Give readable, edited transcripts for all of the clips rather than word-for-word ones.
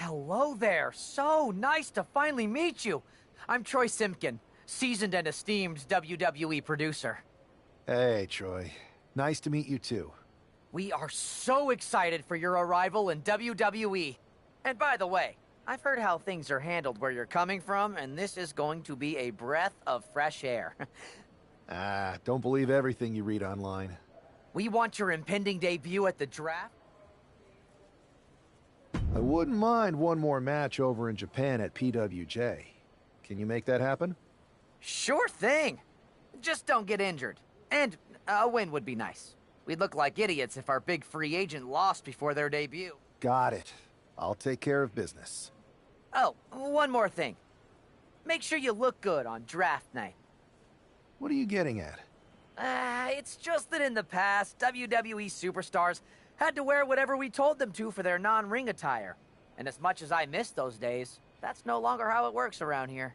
Hello there. So nice to finally meet you. I'm Troy Simpkin, seasoned and esteemed WWE producer. Hey, Troy. Nice to meet you too. We are so excited for your arrival in WWE. And by the way, I've heard how things are handled where you're coming from, and this is going to be a breath of fresh air. Don't believe everything you read online. We want your impending debut at the draft. I wouldn't mind one more match over in Japan at PWJ. Can you make that happen? Sure thing. Just don't get injured. And a win would be nice. We'd look like idiots if our big free agent lost before their debut. Got it. I'll take care of business. Oh, one more thing. Make sure you look good on draft night. What are you getting at? It's just that in the past, WWE superstars had to wear whatever we told them to for their non-ring attire. And as much as I miss those days, that's no longer how it works around here.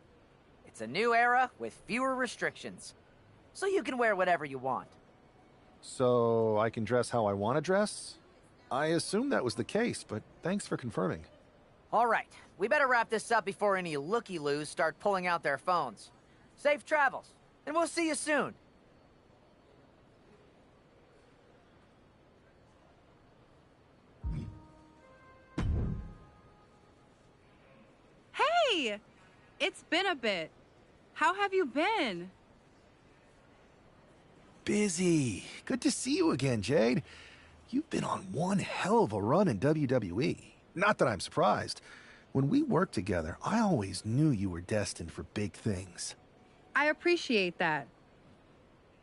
It's a new era with fewer restrictions. So you can wear whatever you want. So I can dress how I want to dress? I assumed that was the case, but thanks for confirming. All right, we better wrap this up before any looky-loos start pulling out their phones. Safe travels, and we'll see you soon. Hey! It's been a bit. How have you been? Busy. Good to see you again, Jade. You've been on one hell of a run in WWE. Not that I'm surprised. When we worked together, I always knew you were destined for big things. I appreciate that.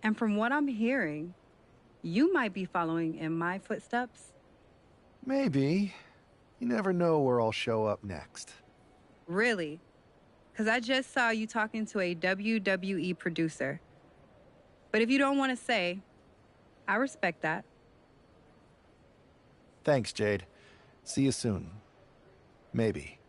And from what I'm hearing, you might be following in my footsteps. Maybe. You never know where I'll show up next. Really? Because I just saw you talking to a WWE producer. But if you don't want to say, I respect that. Thanks, Jade. See you soon. Maybe.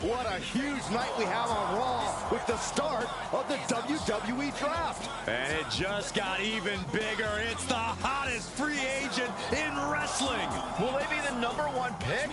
What a huge night we have on Raw with the start of the WWE Draft. And it just got even bigger. It's the hottest free agent in wrestling. Will they be the #1 pick?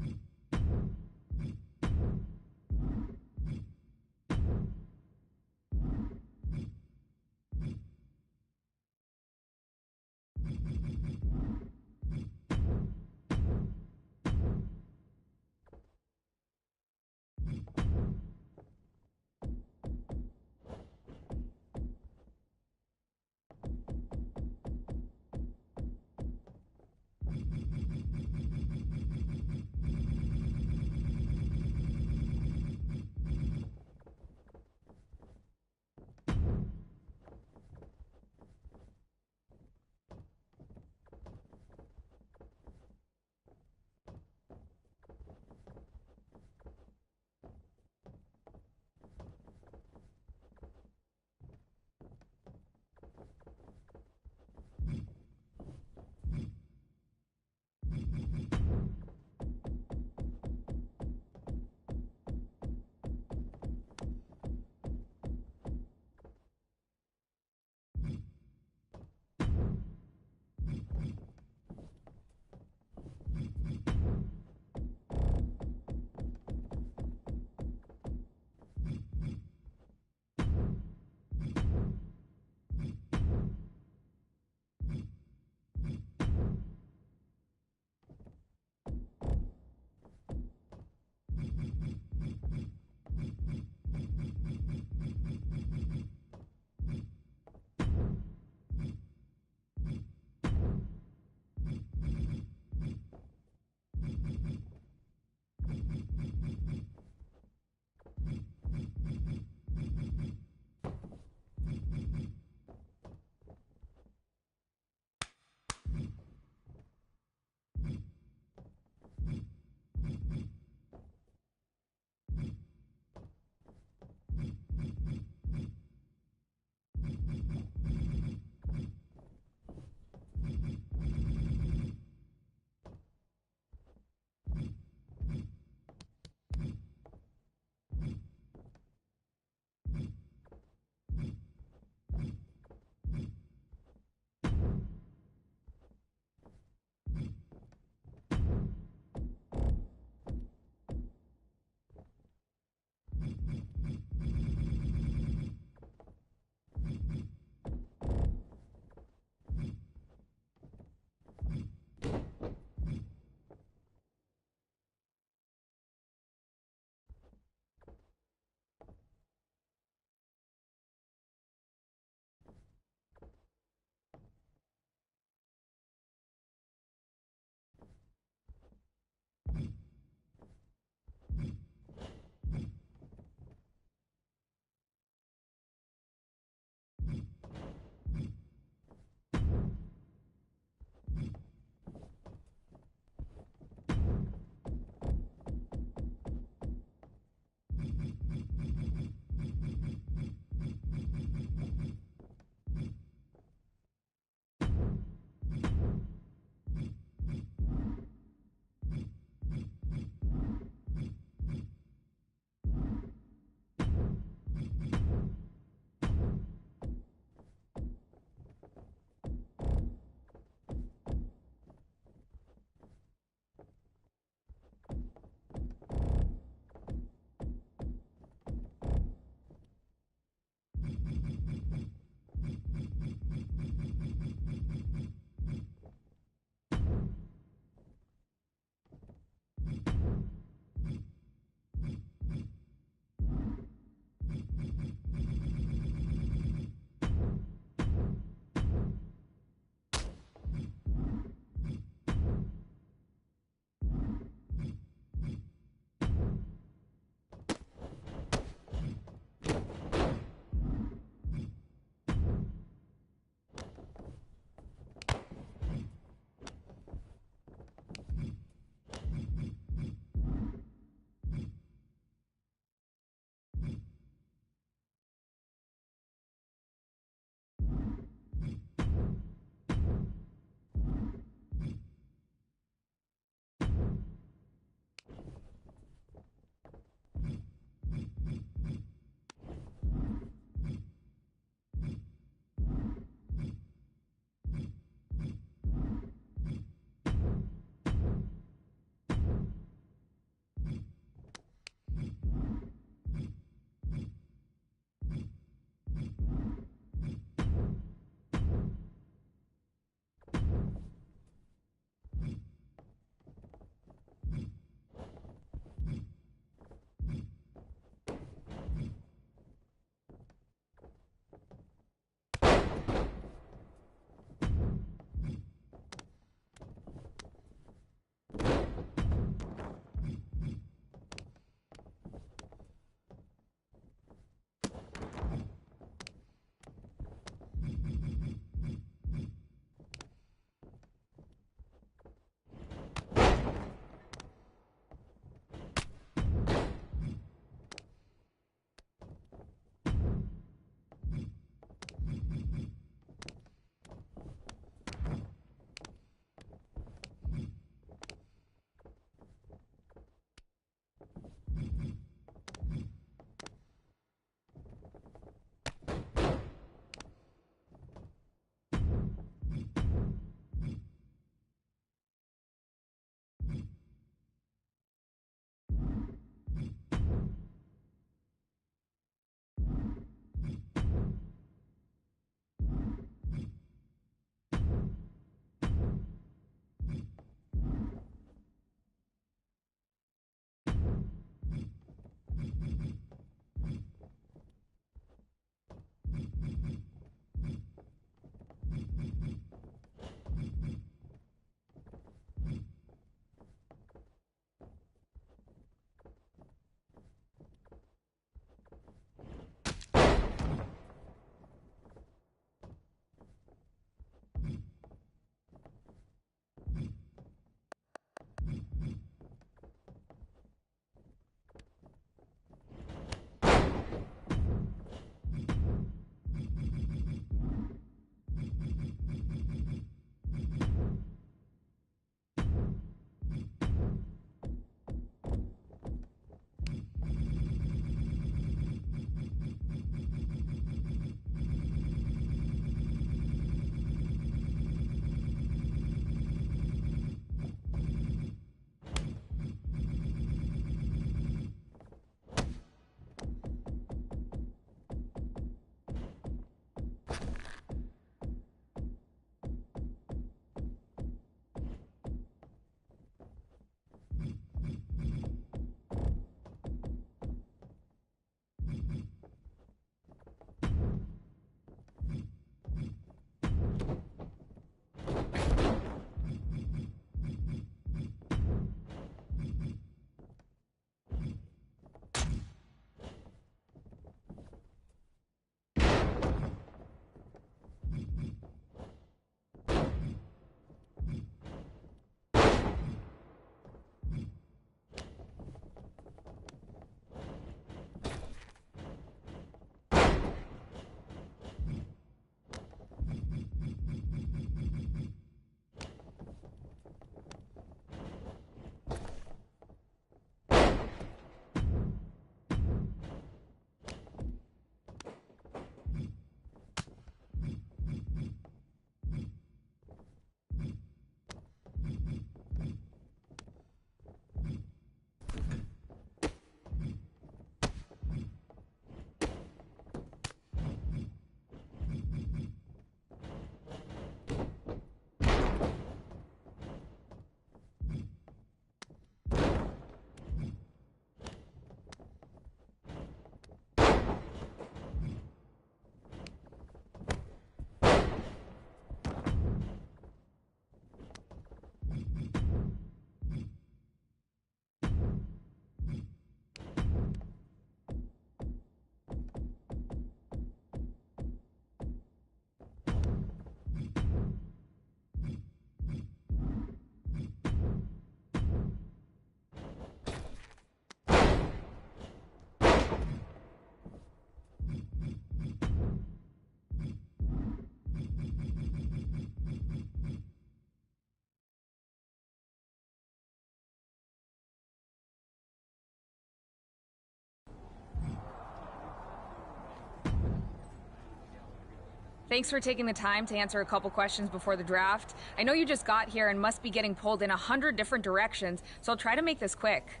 Thanks for taking the time to answer a couple questions before the draft. I know you just got here and must be getting pulled in 100 different directions, so I'll try to make this quick.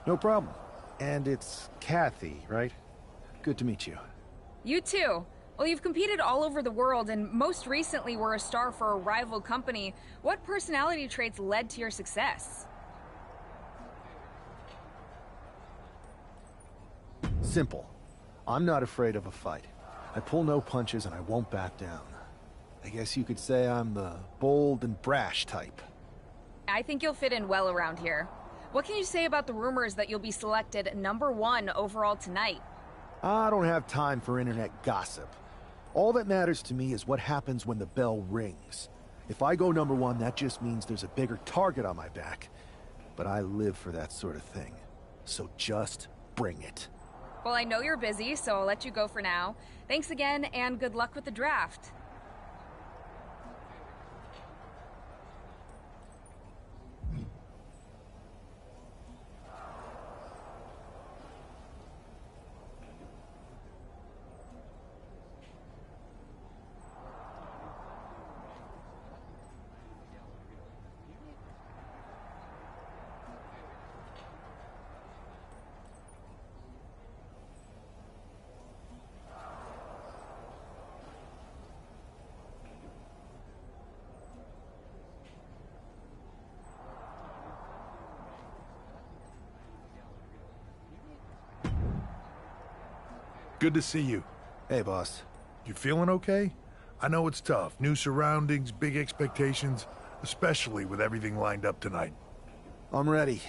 No problem. And it's Kathy, right? Good to meet you. You too. Well, you've competed all over the world and most recently were a star for a rival company. What personality traits led to your success? Simple. I'm not afraid of a fight. I pull no punches and I won't back down. I guess you could say I'm the bold and brash type. I think you'll fit in well around here. What can you say about the rumors that you'll be selected #1 overall tonight? I don't have time for internet gossip. All that matters to me is what happens when the bell rings. If I go #1, that just means there's a bigger target on my back. But I live for that sort of thing. So just bring it. Well, I know you're busy, so I'll let you go for now. Thanks again, and good luck with the draft. Good to see you. Hey, boss. You feeling okay? I know it's tough. New surroundings, big expectations, especially with everything lined up tonight. I'm ready,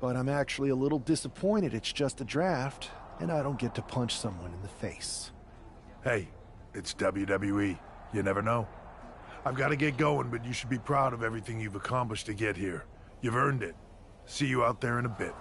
but I'm actually a little disappointed it's just a draft, and I don't get to punch someone in the face. Hey, it's WWE. You never know. I've got to get going, but you should be proud of everything you've accomplished to get here. You've earned it. See you out there in a bit.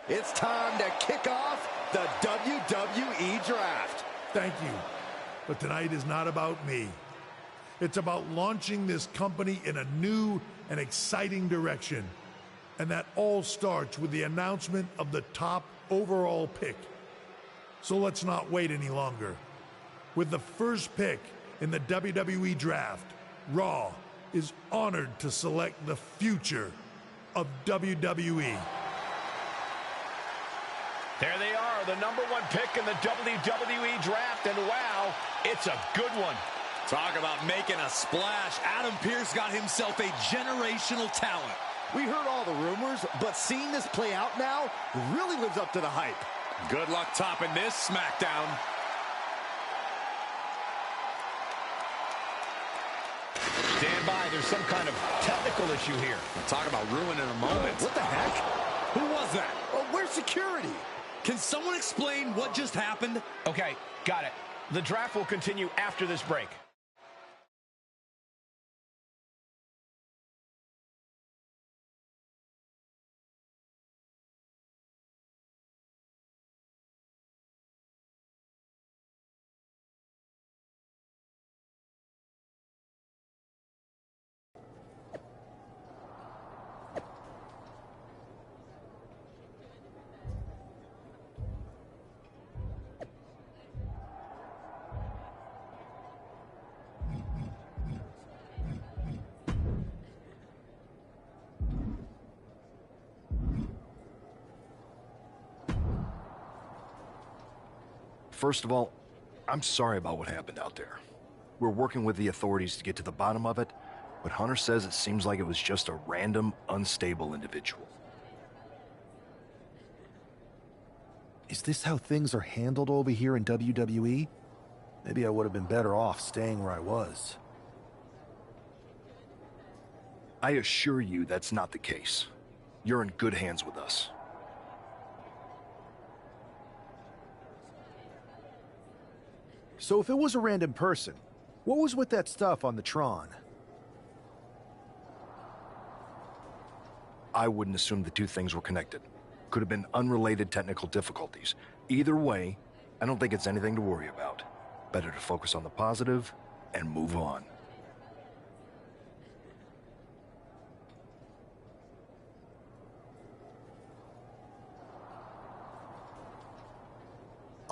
It's time to kick off the WWE Draft. Thank you. But tonight is not about me. It's about launching this company in a new and exciting direction. And that all starts with the announcement of the top overall pick. So let's not wait any longer. With the first pick in the WWE Draft, Raw is honored to select the future of WWE. There they are, the #1 pick in the WWE Draft, and wow, it's a good one. Talk about making a splash. Adam Pearce got himself a generational talent. We heard all the rumors, but seeing this play out now really lives up to the hype. Good luck topping this SmackDown. Stand by, there's some kind of technical issue here. Talk about ruining a moment. What the heck? Who was that? Oh, where's security? Can someone explain what just happened? Okay, got it. The draft will continue after this break. First of all, I'm sorry about what happened out there. We're working with the authorities to get to the bottom of it, but Hunter says it seems like it was just a random, unstable individual. Is this how things are handled over here in WWE? Maybe I would have been better off staying where I was. I assure you that's not the case. You're in good hands with us. So if it was a random person, what was with that stuff on the Tron? I wouldn't assume the two things were connected. Could have been unrelated technical difficulties. Either way, I don't think it's anything to worry about. Better to focus on the positive and move on.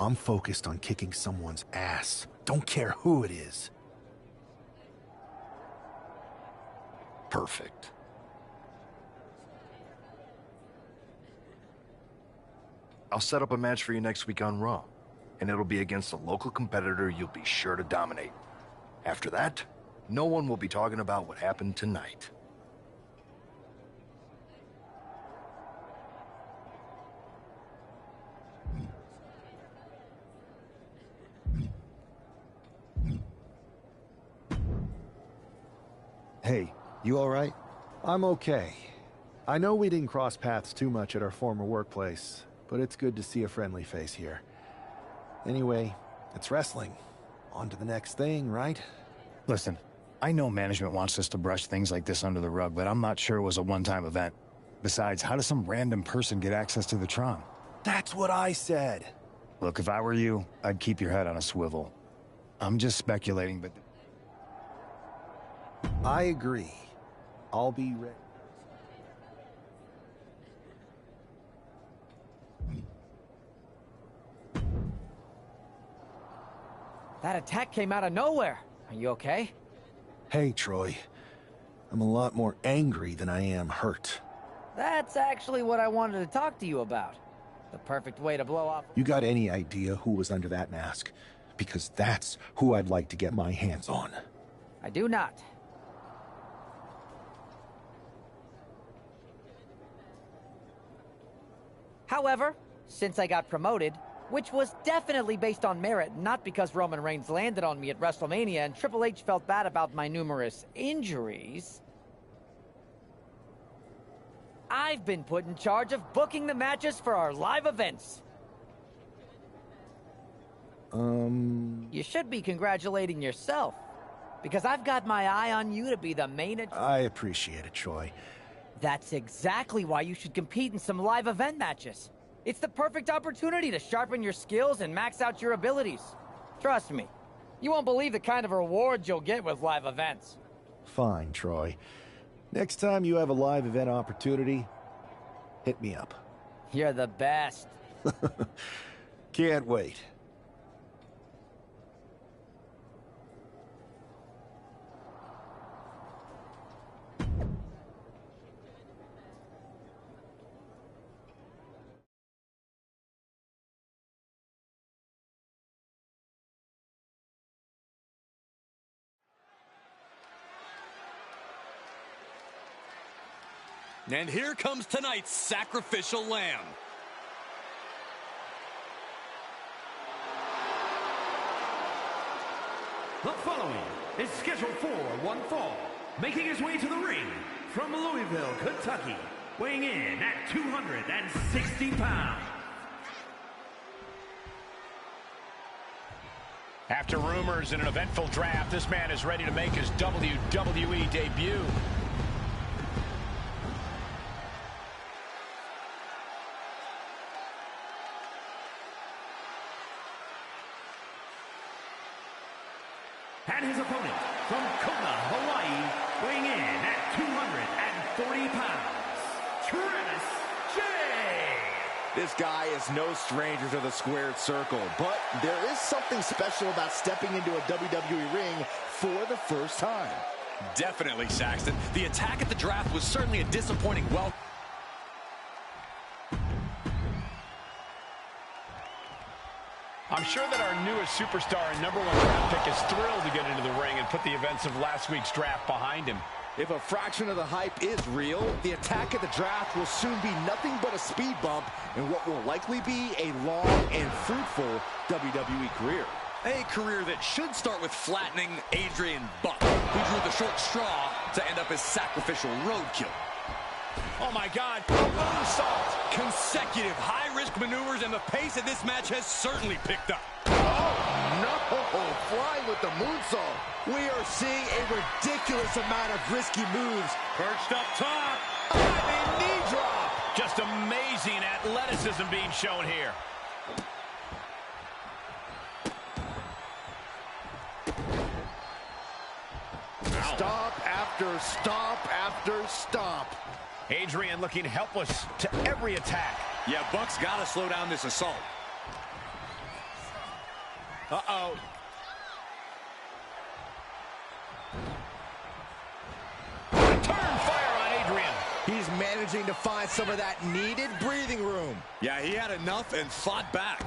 I'm focused on kicking someone's ass. Don't care who it is. Perfect. I'll set up a match for you next week on Raw, and it'll be against a local competitor you'll be sure to dominate. After that, no one will be talking about what happened tonight. Hey, you all right? I'm okay. I know we didn't cross paths too much at our former workplace, but it's good to see a friendly face here. Anyway, it's wrestling. On to the next thing, right? Listen, I know management wants us to brush things like this under the rug, but I'm not sure it was a one-time event. Besides, how does some random person get access to the Tron? That's what I said. Look, if I were you, I'd keep your head on a swivel. I'm just speculating, but... I agree. I'll be ready. That attack came out of nowhere. Are you okay? Hey, Troy. I'm a lot more angry than I am hurt. That's actually what I wanted to talk to you about. The perfect way to blow off... You got any idea who was under that mask? Because that's who I'd like to get my hands on. I do not. However, since I got promoted, which was definitely based on merit, not because Roman Reigns landed on me at WrestleMania and Triple H felt bad about my numerous injuries, I've been put in charge of booking the matches for our live events. You should be congratulating yourself, because I've got my eye on you to be the main... I appreciate it, Troy. That's exactly why you should compete in some live event matches. It's the perfect opportunity to sharpen your skills and max out your abilities. Trust me, you won't believe the kind of rewards you'll get with live events. Fine, Troy. Next time you have a live event opportunity, hit me up. You're the best. Can't wait. And here comes tonight's sacrificial lamb. The following is scheduled for one fall, making his way to the ring from Louisville, Kentucky, weighing in at 260 pounds. After rumors and an eventful draft, this man is ready to make his WWE debut. And his opponent from Kona, Hawaii, weighing in at 240 pounds, Travis Jade. This guy is no stranger to the squared circle, but there is something special about stepping into a WWE ring for the first time. Definitely, Saxton. The attack at the draft was certainly a disappointing welcome. I'm sure that our newest superstar and #1 draft pick is thrilled to get into the ring and put the events of last week's draft behind him. If a fraction of the hype is real, the attack at the draft will soon be nothing but a speed bump in what will likely be a long and fruitful WWE career. A career that should start with flattening Adrian Buck, who drew the short straw to end up as sacrificial roadkill. Oh my God, a moonsault! Consecutive high-risk maneuvers, and the pace of this match has certainly picked up. Oh, no! Flying with the moonsault. We are seeing a ridiculous amount of risky moves. Perched up top. Diving knee drop. Just amazing athleticism being shown here. Stop after stop after stop. Adrian looking helpless to every attack. Yeah, Buck's got to slow down this assault. Uh-oh. Turn fire on Adrian. He's managing to find some of that needed breathing room. Yeah, he had enough and fought back.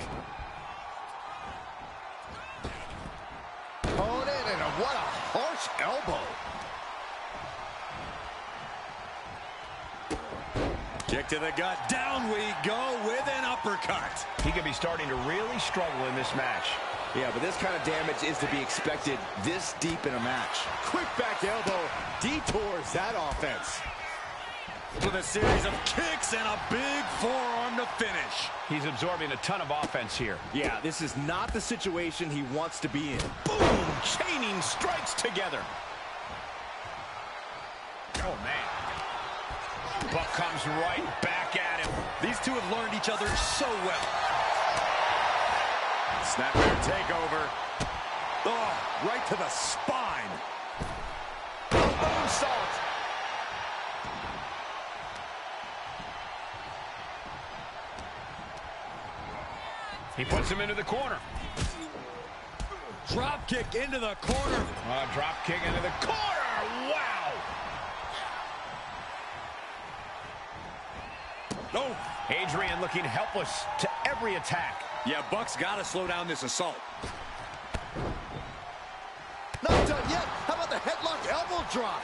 Hold it, and what a harsh elbow. Kick to the gut. Down we go with an uppercut. He could be starting to really struggle in this match. Yeah, but this kind of damage is to be expected this deep in a match. Quick back elbow detours that offense. With a series of kicks and a big forearm to finish. He's absorbing a ton of offense here. Yeah, this is not the situation he wants to be in. Boom! Chaining strikes together. Oh, man. Buck comes right back at him. These two have learned each other so well. Snapmare takeover. Oh, right to the spine. Moonsault. He puts him into the corner. Drop kick into the corner. Drop kick into the corner. Wow. Oh. Adrian looking helpless to every attack. Yeah, Buck's got to slow down this assault. Not done yet. How about the headlock elbow drop?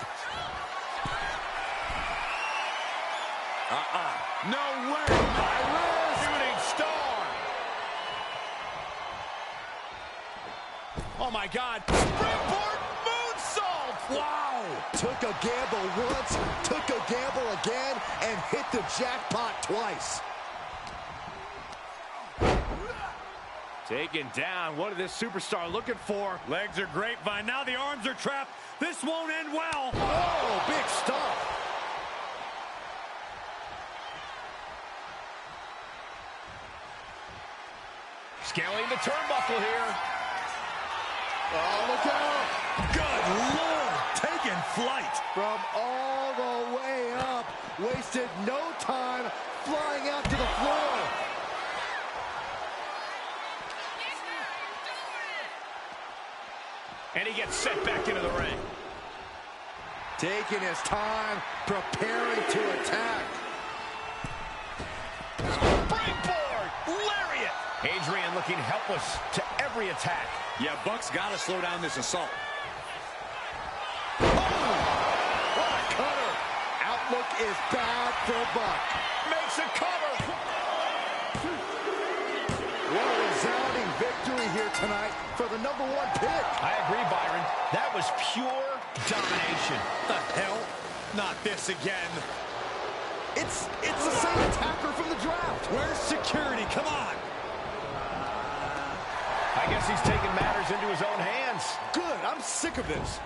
No way. High risk. Shooting star. Oh, my God. Springboard moonsault. Wow. Took a gamble once, took a gamble again, and hit the jackpot twice. Taken down. What is this superstar looking for? Legs are grapevine. Now the arms are trapped. This won't end well. Oh, big stop. Scaling the turnbuckle here. Oh, look out. Good Lord. Taking flight. From all the way up. Wasted no time flying out to the floor. And he gets set back into the ring. Taking his time, preparing to attack. Springboard! Lariat! Adrian looking helpless to every attack. Yeah, Buck's got to slow down this assault. Oh! What a cutter! Outlook is bad for Buck. Makes a cover. What a resounding victory here tonight for the #1 pick. I agree, Byron. That was pure domination. The hell? Not this again. It's the same attacker from the draft. Where's security? Come on. I guess he's taking matters into his own hands. Good. I'm sick of this.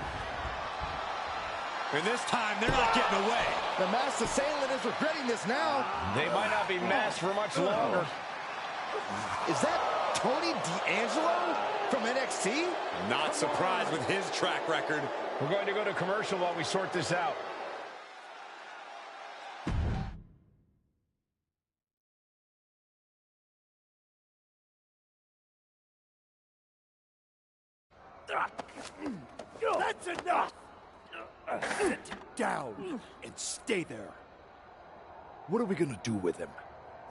And this time, they're not getting away. The masked assailant is regretting this now. They might not be masked for much longer. Is that Tony D'Angelo from NXT? Not surprised with his track record. We're going to go to commercial while we sort this out. That's enough! Sit down and stay there. What are we gonna do with him?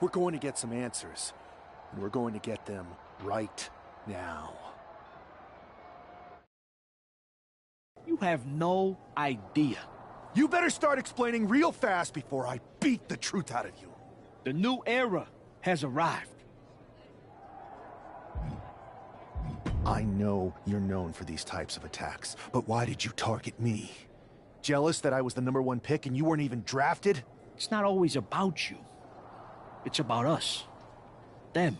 We're going to get some answers, and we're going to get them right now. You have no idea. You better start explaining real fast before I beat the truth out of you. The new era has arrived. I know you're known for these types of attacks, but why did you target me? Jealous that I was the #1 pick and you weren't even drafted? It's not always about you. It's about us. Them.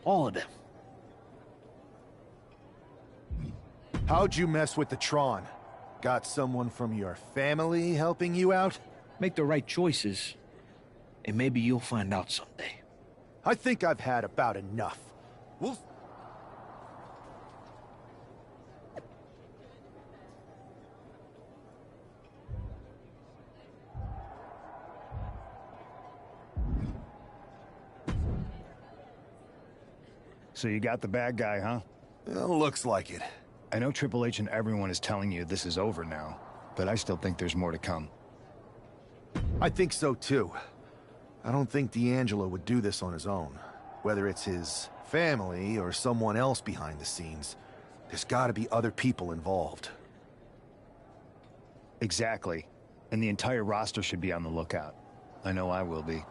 All of them. How'd you mess with the Tron? Got someone from your family helping you out? Make the right choices, and maybe you'll find out someday. I think I've had about enough. We'll... So you got the bad guy, huh? Well, looks like it. I know Triple H and everyone is telling you this is over now, but I still think there's more to come. I think so, too. I don't think D'Angelo would do this on his own. Whether it's his family or someone else behind the scenes, there's gotta be other people involved. Exactly. And the entire roster should be on the lookout. I know I will be.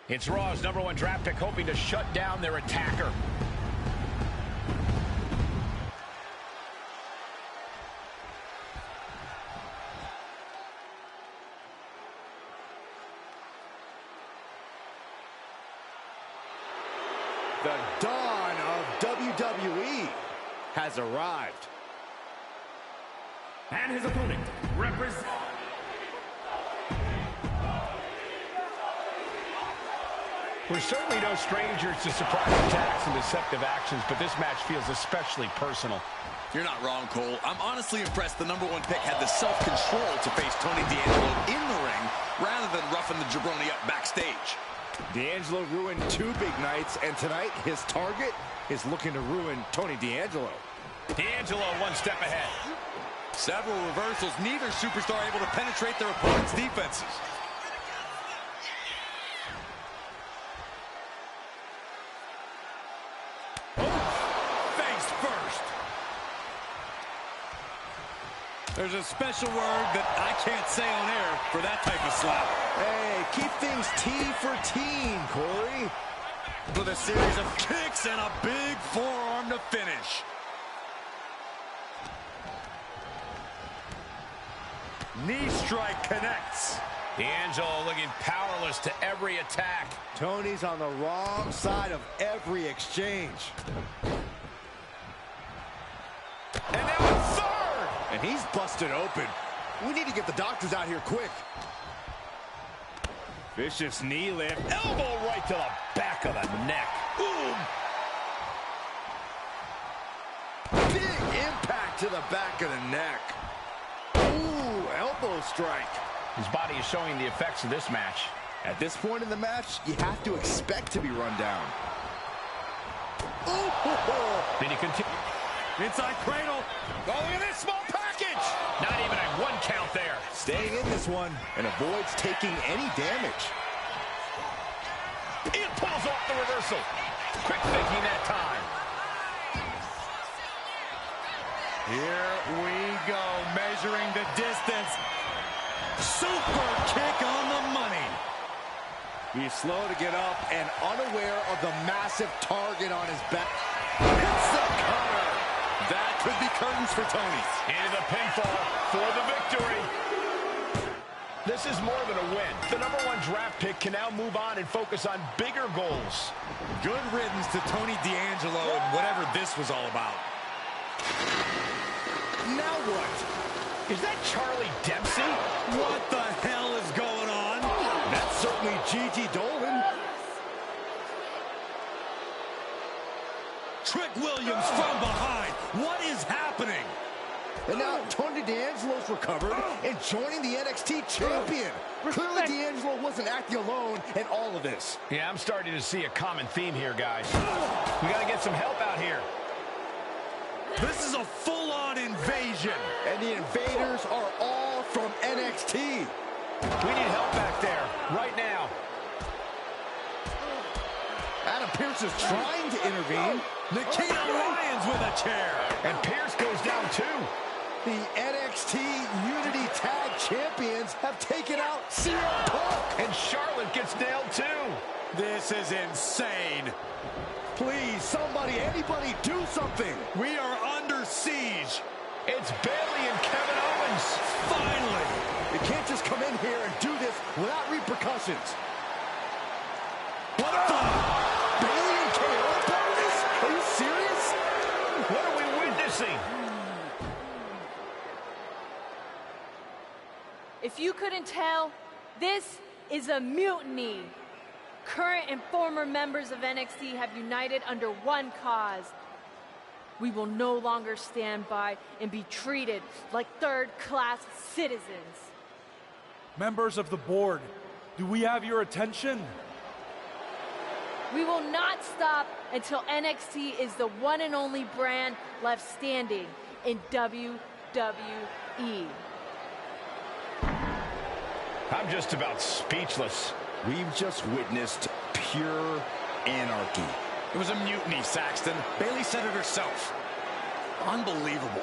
It's Raw's #1 draft pick hoping to shut down their attacker. The dawn of WWE has arrived. And his opponent represents... We're certainly no strangers to surprise attacks and deceptive actions, but this match feels especially personal. You're not wrong, Cole. I'm honestly impressed the #1 pick had the self-control to face Tony D'Angelo in the ring rather than roughing the jabroni up backstage. D'Angelo ruined 2 big nights, and tonight his target is looking to ruin Tony D'Angelo. D'Angelo one step ahead. Several reversals, neither superstar able to penetrate their opponent's defenses. There's a special word that I can't say on air for that type of slap. Hey, keep things T for teen, Corey. With a series of kicks and a big forearm to finish. Knee strike connects. D'Angelo looking powerless to every attack. Tony's on the wrong side of every exchange. And now a third. And he's busted open. We need to get the doctors out here quick. Vicious knee lift. Elbow right to the back of the neck. Boom. Big impact to the back of the neck. Ooh, elbow strike. His body is showing the effects of this match. At this point in the match, you have to expect to be run down. Oh! Then you continue. Inside cradle. Oh, look at this small package. Not even a 1 count there. Staying in this one and avoids taking any damage. It pulls off the reversal. Quick thinking that time. Here we go, measuring the distance. Super kick on the money. He's slow to get up and unaware of the massive target on his back. Hits the cover. That could be curtains for Tony. Into the pinfall for the victory. This is more than a win. The #1 draft pick can now move on and focus on bigger goals. Good riddance to Tony D'Angelo and whatever this was all about. Now what? Is that Charlie Dempsey? What the hell is going on? That's certainly Gigi Dolan. Trick Williams from behind. What is happening? And now Tony D'Angelo's recovered and joining the NXT champion. Clearly D'Angelo wasn't acting alone in all of this. Yeah, I'm starting to see a common theme here, guys. We got to get some help out here. This is a full-on invasion. And the invaders are all from NXT. We need help back there, right now. Adam Pearce is trying to intervene. Nikita Lyons with a chair. And Pearce goes down too. The NXT Unity Tag Champions have taken out CM Punk. And Charlotte gets nailed too. This is insane. Please, somebody, anybody, do something. We are under siege. It's Bayley and Kevin Owens. Finally. You can't just come in here and do this without repercussions. What the? Bayley and KO part of this? Are you serious? What are we witnessing? If you couldn't tell, this is a mutiny. Current and former members of NXT have united under one cause. We will no longer stand by and be treated like third-class citizens. Members of the board, do we have your attention? We will not stop until NXT is the one and only brand left standing in WWE. I'm just about speechless. We've just witnessed pure anarchy. It was a mutiny, Saxton. Bayley said it herself. Unbelievable.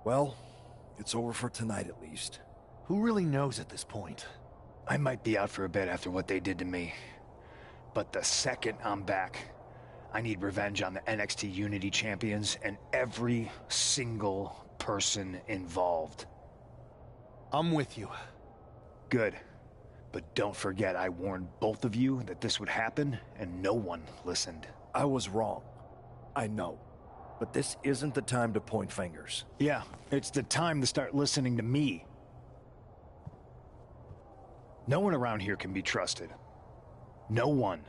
Well, it's over for tonight at least. Who really knows at this point? I might be out for a bit after what they did to me. But the second I'm back, I need revenge on the NXT Unity Champions and every single person involved. I'm with you. Good. But don't forget I warned both of you that this would happen, and no one listened. I was wrong. I know. But this isn't the time to point fingers. Yeah, it's the time to start listening to me. No one around here can be trusted. No one.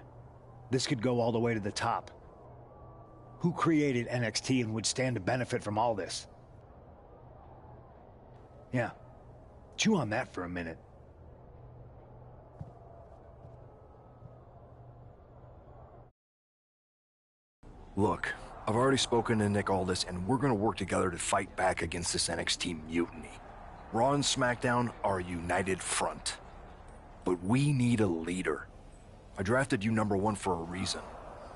This could go all the way to the top. Who created NXT and would stand to benefit from all this? Yeah. Chew on that for a minute. Look, I've already spoken to Nick Aldis, and we're gonna work together to fight back against this NXT mutiny. Raw and SmackDown are a united front. But we need a leader. I drafted you #1 for a reason.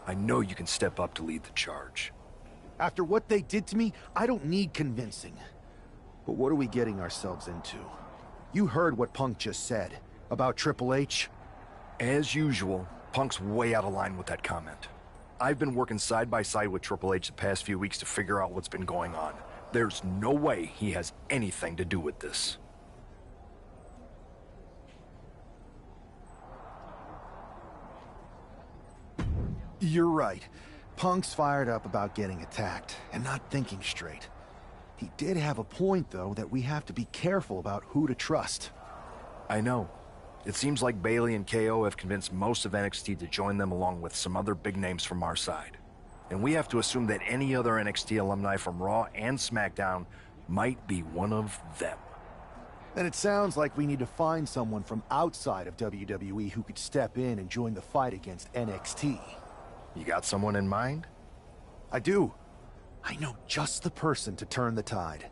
I know you can step up to lead the charge. After what they did to me, I don't need convincing. But what are we getting ourselves into? You heard what Punk just said about Triple H. As usual, Punk's way out of line with that comment. I've been working side by side with Triple H the past few weeks to figure out what's been going on. There's no way he has anything to do with this. You're right. Punk's fired up about getting attacked and not thinking straight. He did have a point, though, that we have to be careful about who to trust. I know. It seems like Bailey and KO have convinced most of NXT to join them along with some other big names from our side. And we have to assume that any other NXT alumni from Raw and SmackDown might be one of them. Then it sounds like we need to find someone from outside of WWE who could step in and join the fight against NXT. You got someone in mind? I do. I know just the person to turn the tide.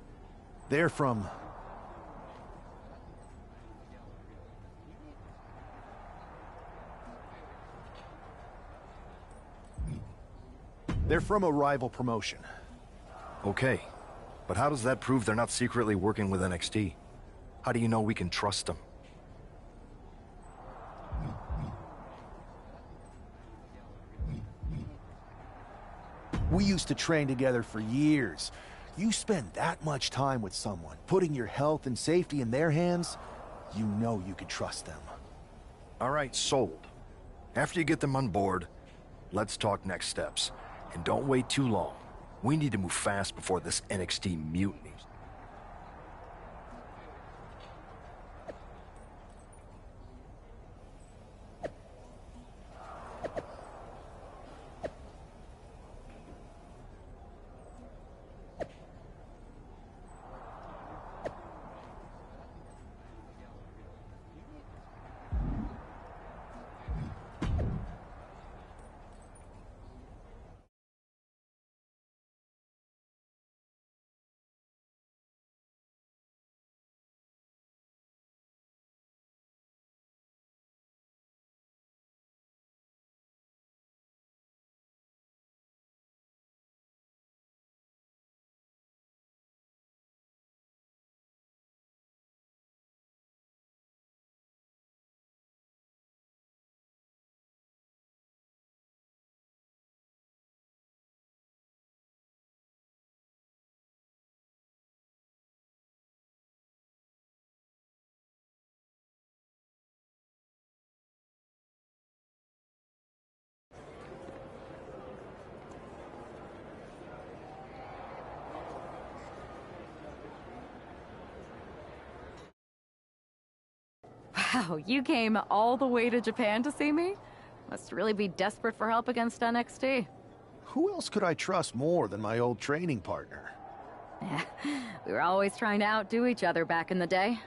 They're from... They're from a rival promotion. Okay, but how does that prove they're not secretly working with NXT? How do you know we can trust them? We used to train together for years. You spend that much time with someone, putting your health and safety in their hands, you know you can trust them. All right, sold. After you get them on board, let's talk next steps. And don't wait too long. We need to move fast before this NXT mutiny. Wow, you came all the way to Japan to see me? Must really be desperate for help against NXT. Who else could I trust more than my old training partner? We were always trying to outdo each other back in the day.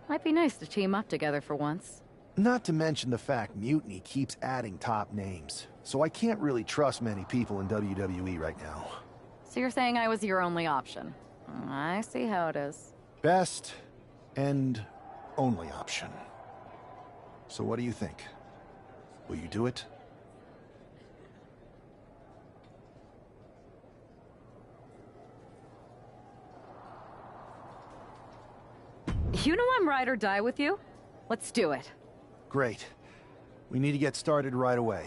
Might be nice to team up together for once. Not to mention the fact Mutiny keeps adding top names, so I can't really trust many people in WWE right now. So you're saying I was your only option? I see how it is. Best and only option. So what do you think? Will you do it? You know I'm ride or die with you. Let's do it. Great. We need to get started right away.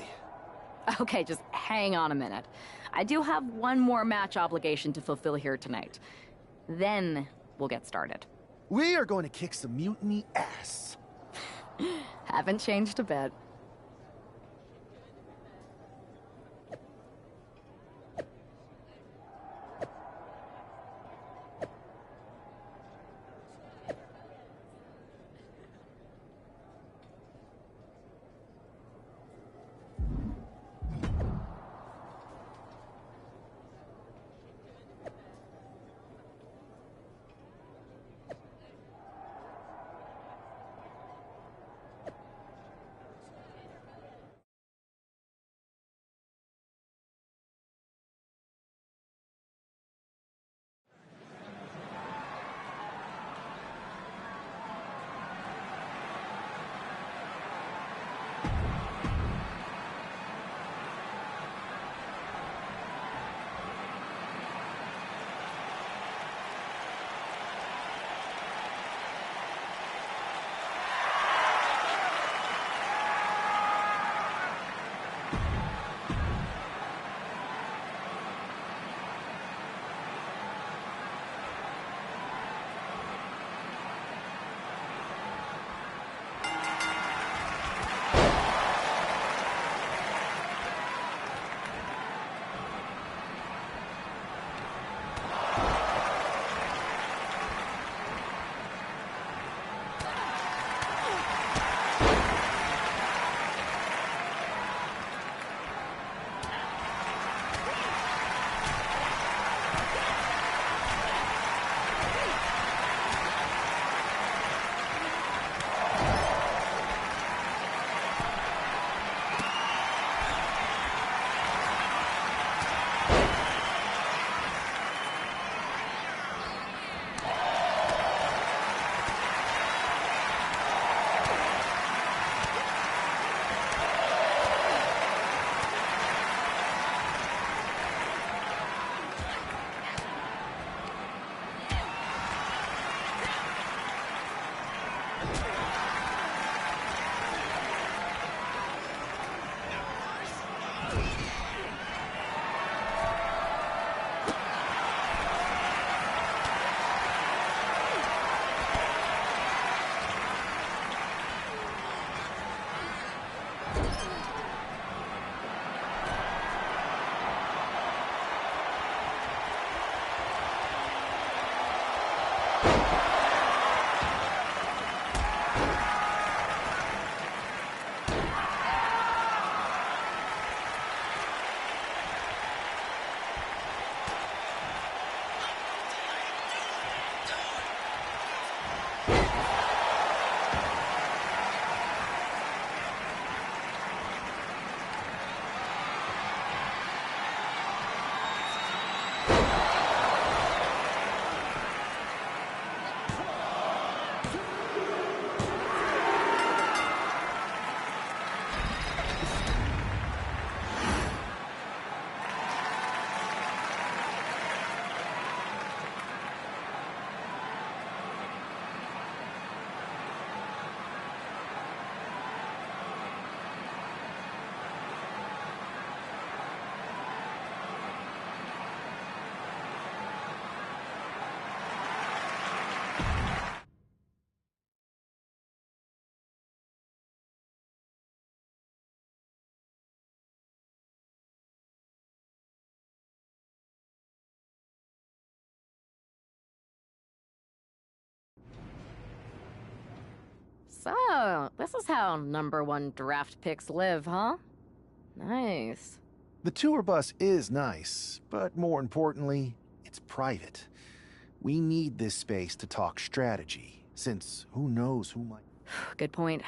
Okay, just hang on a minute. I do have one more match obligation to fulfill here tonight. Then we'll get started. We are going to kick some Mutiny ass. Haven't changed a bit. So, this is how #1 draft picks live, huh? Nice. The tour bus is nice, but more importantly, it's private. We need this space to talk strategy, since who knows who might... Good point.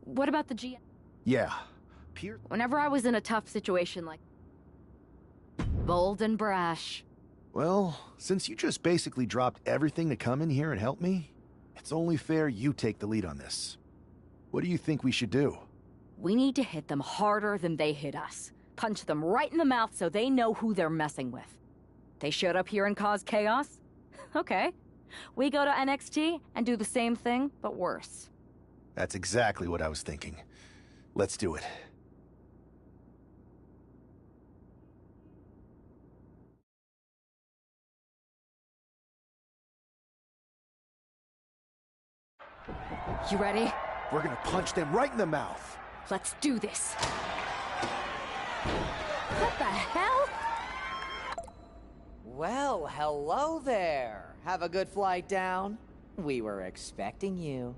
What about the GM? Yeah. Whenever I was in a tough situation like... bold and brash. Well, since you just basically dropped everything to come in here and help me, it's only fair you take the lead on this. What do you think we should do? We need to hit them harder than they hit us. Punch them right in the mouth so they know who they're messing with. They showed up here and caused chaos? Okay. We go to NXT and do the same thing, but worse. That's exactly what I was thinking. Let's do it. You ready? We're gonna punch them right in the mouth. Let's do this. What the hell? Well, hello there. Have a good flight down. We were expecting you.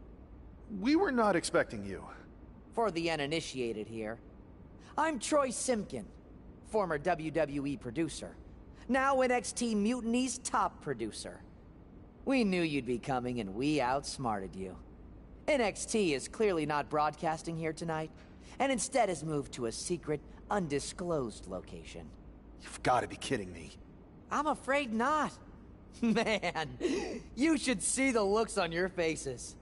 We were not expecting you. For the uninitiated here, I'm Troy Simkin, former WWE producer, now NXT Mutiny's top producer. We knew you'd be coming and we outsmarted you. NXT is clearly not broadcasting here tonight, and instead has moved to a secret, undisclosed location. You've got to be kidding me. I'm afraid not. Man, you should see the looks on your faces.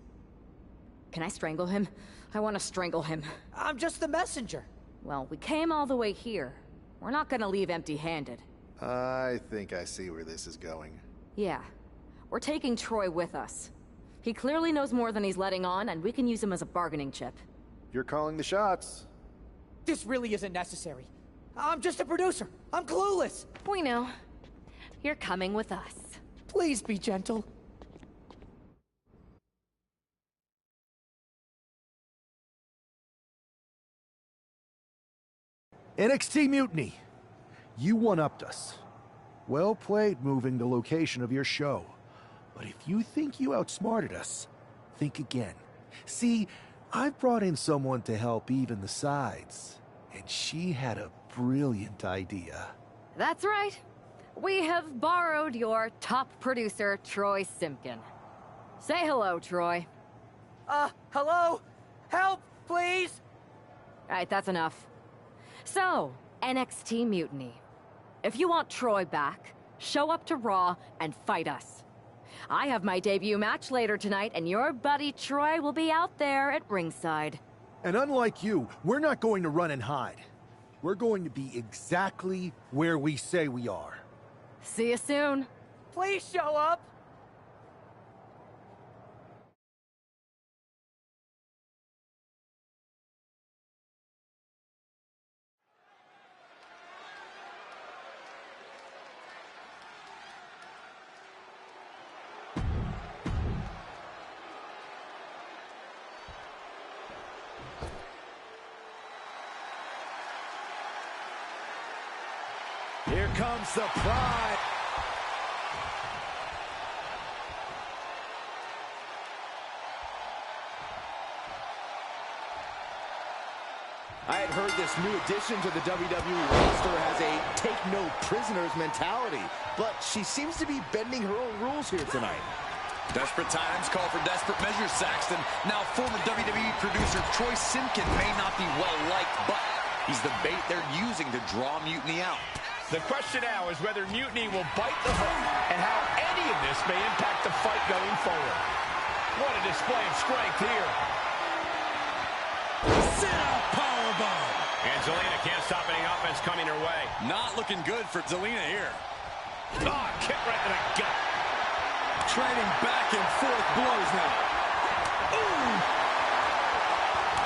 Can I strangle him? I want to strangle him. I'm just the messenger. Well, we came all the way here. We're not gonna leave empty-handed. I think I see where this is going. Yeah. We're taking Troy with us. He clearly knows more than he's letting on, and we can use him as a bargaining chip. You're calling the shots. This really isn't necessary. I'm just a producer. I'm clueless. We know. You're coming with us. Please be gentle. NXT Mutiny. You one-upped us. Well played moving the location of your show. But if you think you outsmarted us, think again. See, I've brought in someone to help even the sides, and she had a brilliant idea. That's right. We have borrowed your top producer, Troy Simkin. Say hello, Troy. Hello? Help, please? All right, that's enough. So, NXT Mutiny. If you want Troy back, show up to Raw and fight us. I have my debut match later tonight, and your buddy Troy will be out there at ringside. And unlike you, we're not going to run and hide. We're going to be exactly where we say we are. See you soon. Please show up. Here comes the pride. I had heard this new addition to the WWE roster has a take-no-prisoners mentality, but she seems to be bending her own rules here tonight. Desperate times call for desperate measures, Saxton. Now former WWE producer Troy Simkin may not be well-liked, but he's the bait they're using to draw Mutiny out. The question now is whether Mutiny will bite the hook and how any of this may impact the fight going forward. What a display of strength here. Sit-out powerbomb. And Zelina can't stop any offense coming her way. Not looking good for Zelina here. Oh, kick right to the gut. Trading back and forth blows now. Ooh!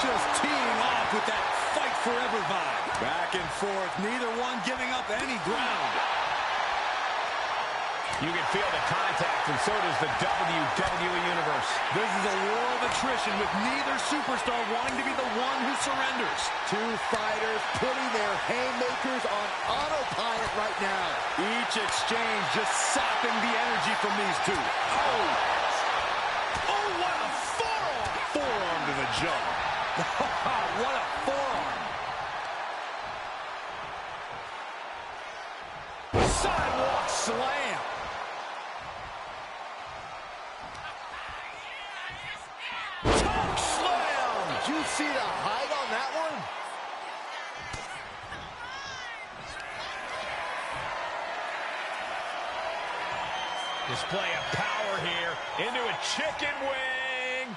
Just teeing off with that fight forever vibe. Back and forth, neither one giving up any ground. You can feel the contact, and so does the WWE Universe. This is a war of attrition with neither superstar wanting to be the one who surrenders. Two fighters putting their haymakers on autopilot right now. Each exchange just sapping the energy from these two. Oh! Oh, what a forearm! Forearm to the jaw. What a forearm! Sidewalk slam. Choke slam! Did you see the height on that one? Display of power here into a chicken wing.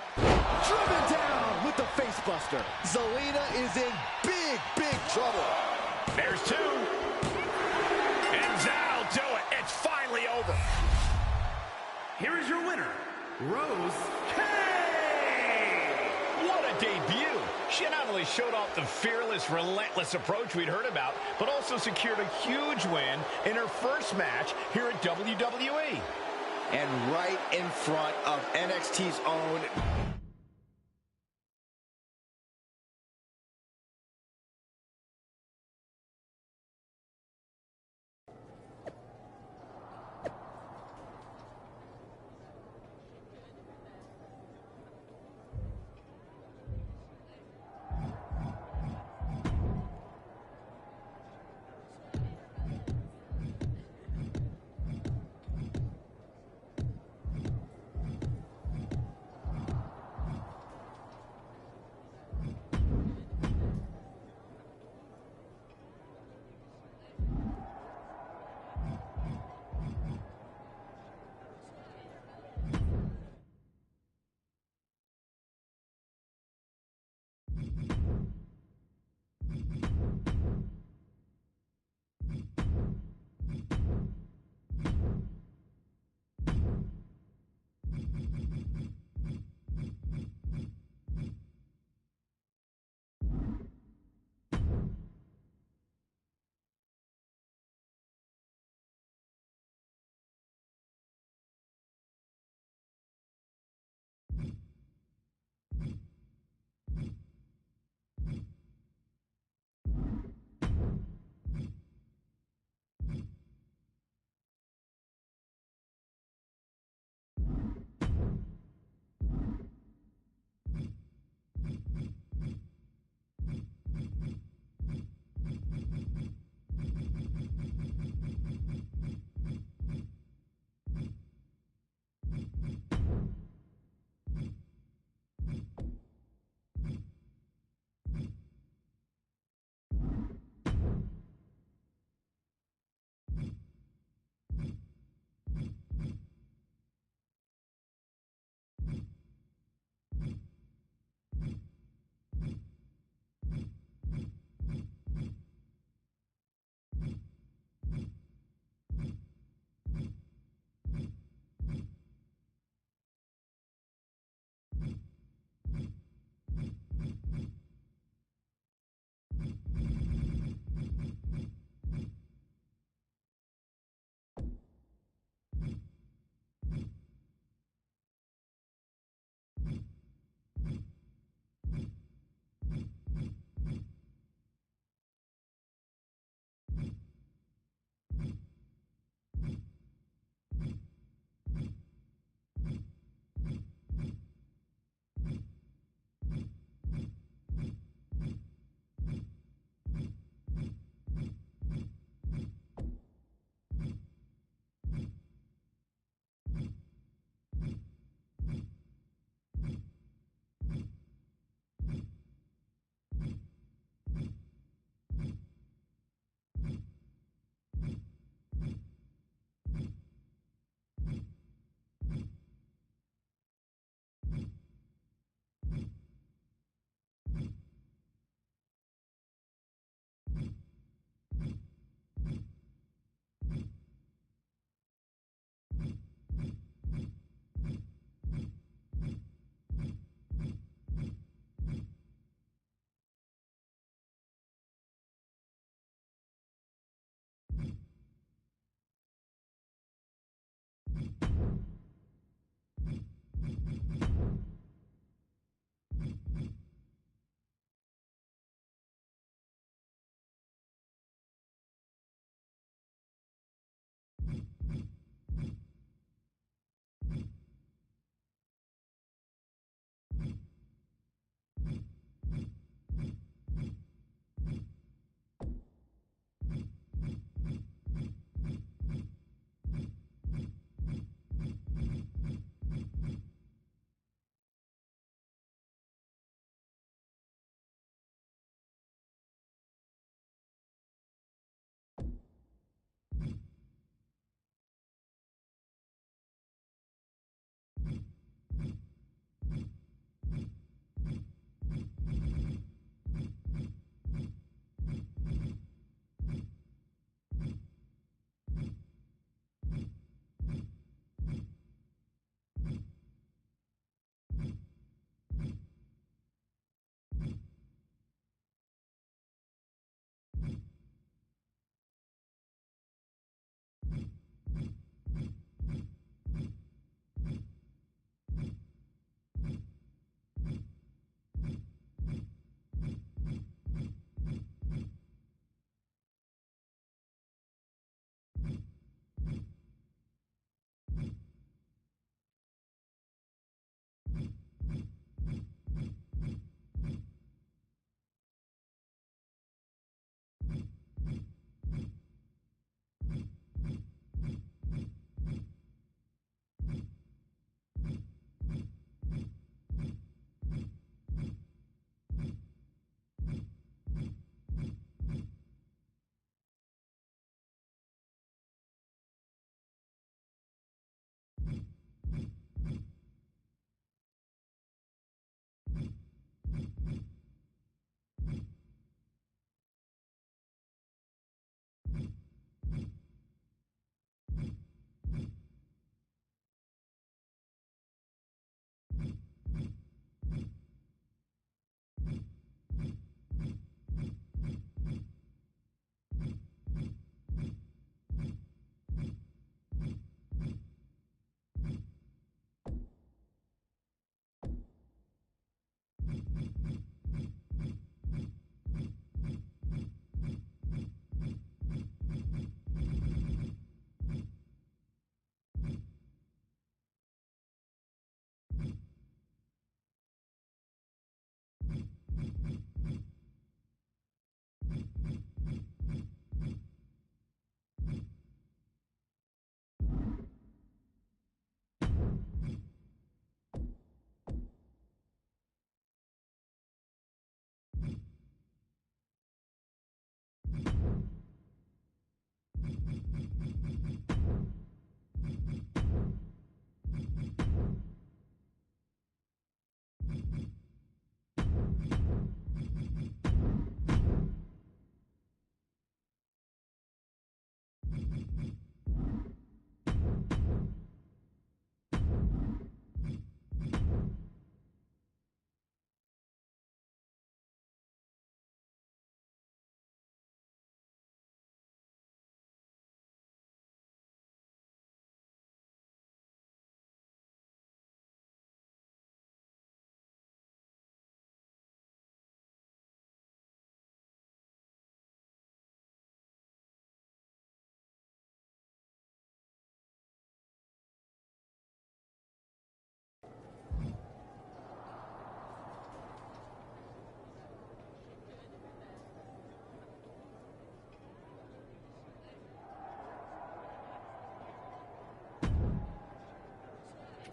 Driven down with the facebuster. Zelina is in big, big trouble. There's two. And that'll do it. It's finally over. Here is your winner, Rose K. What a debut. She not only showed off the fearless, relentless approach we'd heard about, but also secured a huge win in her first match here at WWE. And right in front of NXT's own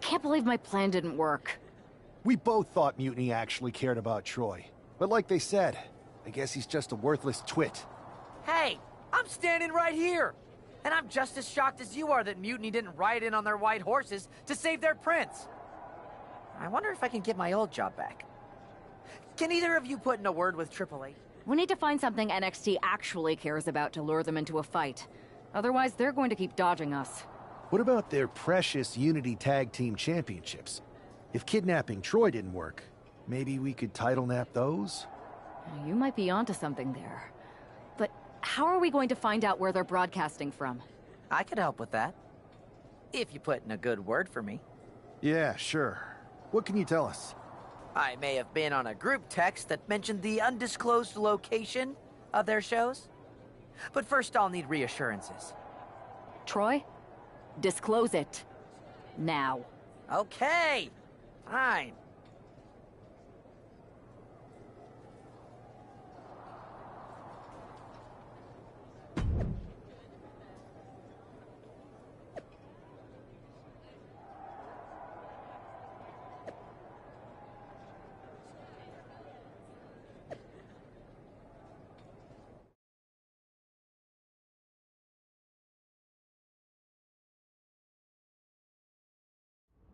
Can't believe my plan didn't work. We both thought Mutiny actually cared about Troy. But like they said, I guess he's just a worthless twit. Hey, I'm standing right here. And I'm just as shocked as you are that Mutiny didn't ride in on their white horses to save their prince. I wonder if I can get my old job back. Can either of you put in a word with Triple H? We need to find something NXT actually cares about to lure them into a fight. Otherwise, they're going to keep dodging us. What about their precious Unity Tag Team Championships? If kidnapping Troy didn't work, maybe we could title nap those? You might be onto something there. But how are we going to find out where they're broadcasting from? I could help with that. If you put in a good word for me. Yeah, sure. What can you tell us? I may have been on a group text that mentioned the undisclosed location of their shows. But first I'll need reassurances. Troy? Disclose it. Now. Okay. Fine.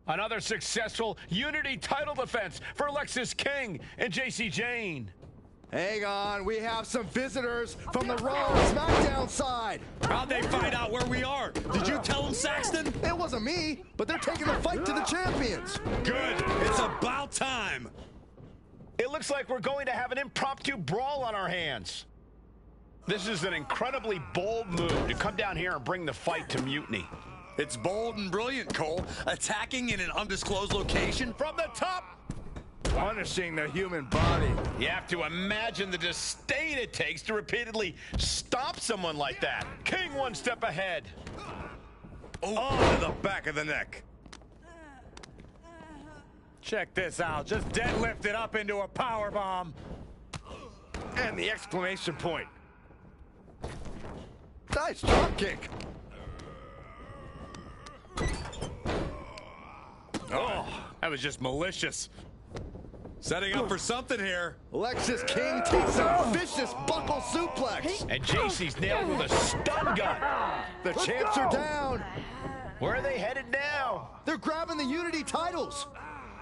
Another successful Unity title defense for Lexis King and JC Jane. Hang on, we have some visitors from the Raw and SmackDown side. How'd they find out where we are? Did you tell them, Saxton? It wasn't me, but they're taking the fight to the champions. Good. It's about time. It looks like we're going to have an impromptu brawl on our hands. This is an incredibly bold move to come down here and bring the fight to Mutiny. It's bold and brilliant, Cole. Attacking in an undisclosed location From the top. Punishing the human body. You have to imagine the disdain it takes to repeatedly stop someone like that. King one step ahead. Oh, to the back of the neck. Check this out. Just deadlift it up into a power bomb. And the exclamation point. Nice drop kick. Oh, that was just malicious. Setting up for something here. Lexis King takes a vicious buckle suplex. And JC's nailed with a stun gun. The champs are down. Where are they headed now? They're grabbing the Unity titles.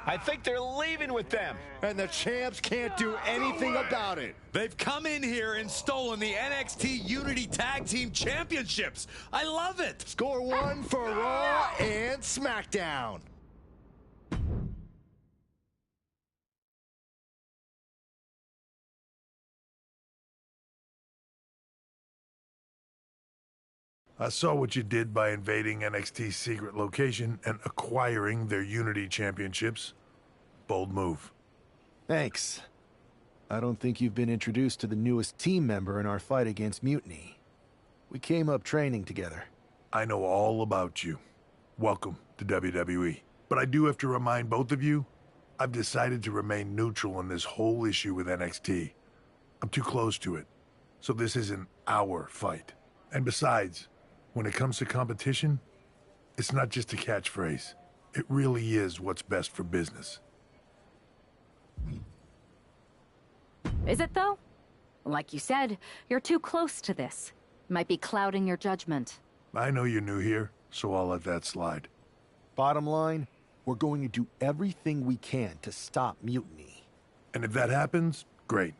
I think they're leaving with them. And the champs can't do anything about it. They've come in here and stolen the NXT Unity Tag Team Championships. I love it. Score one for Raw and SmackDown. I saw what you did by invading NXT's secret location and acquiring their Unity championships. Bold move. Thanks. I don't think you've been introduced to the newest team member in our fight against Mutiny. We came up training together. I know all about you. Welcome to WWE. But I do have to remind both of you, I've decided to remain neutral on this whole issue with NXT. I'm too close to it. So this isn't our fight. And besides, when it comes to competition, it's not just a catchphrase. It really is what's best for business. Is it, though? Like you said, you're too close to this. Might be clouding your judgment. I know you're new here, so I'll let that slide. Bottom line, we're going to do everything we can to stop Mutiny. And if that happens, great.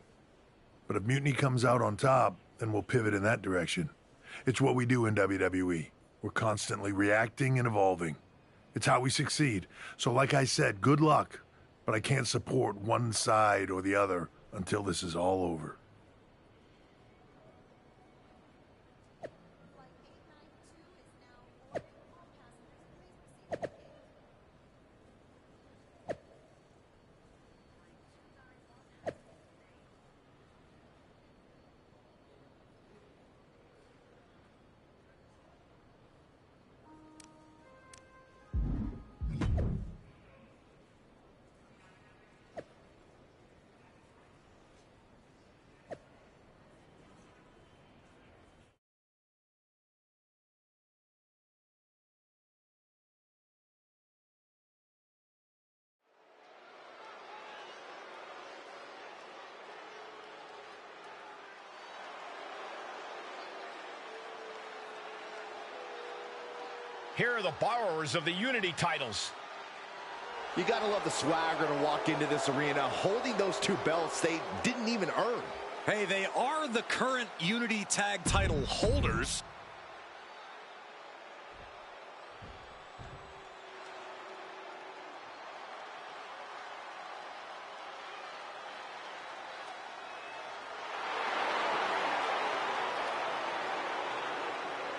But if Mutiny comes out on top, then we'll pivot in that direction. It's what we do in WWE. We're constantly reacting and evolving. It's how we succeed. So like I said, good luck. But I can't support one side or the other until this is all over. Here are the borrowers of the Unity titles. You gotta love the swagger to walk into this arena holding those two belts they didn't even earn. Hey, they are the current Unity Tag title holders.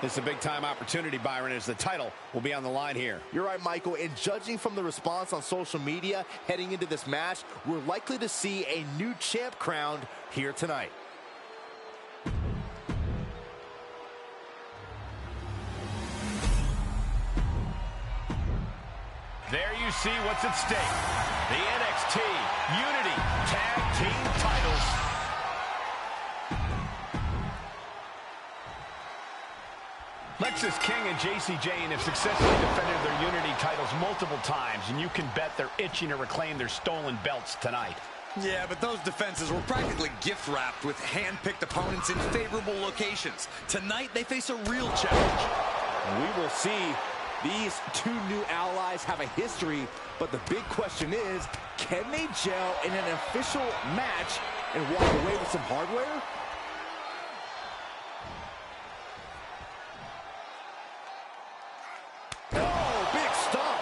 It's a big-time opportunity, Byron, as the title will be on the line here. You're right, Michael, and judging from the response on social media heading into this match, we're likely to see a new champ crowned here tonight. There you see what's at stake. The NXT Unity Tag Team titles. Lexis King and JC Jane have successfully defended their Unity titles multiple times, and you can bet they're itching to reclaim their stolen belts tonight. Yeah, but those defenses were practically gift-wrapped with hand-picked opponents in favorable locations. Tonight, they face a real challenge. And we will see These two new allies have a history, but the big question is, can they gel in an official match and walk away with some hardware? Oh, big stomp.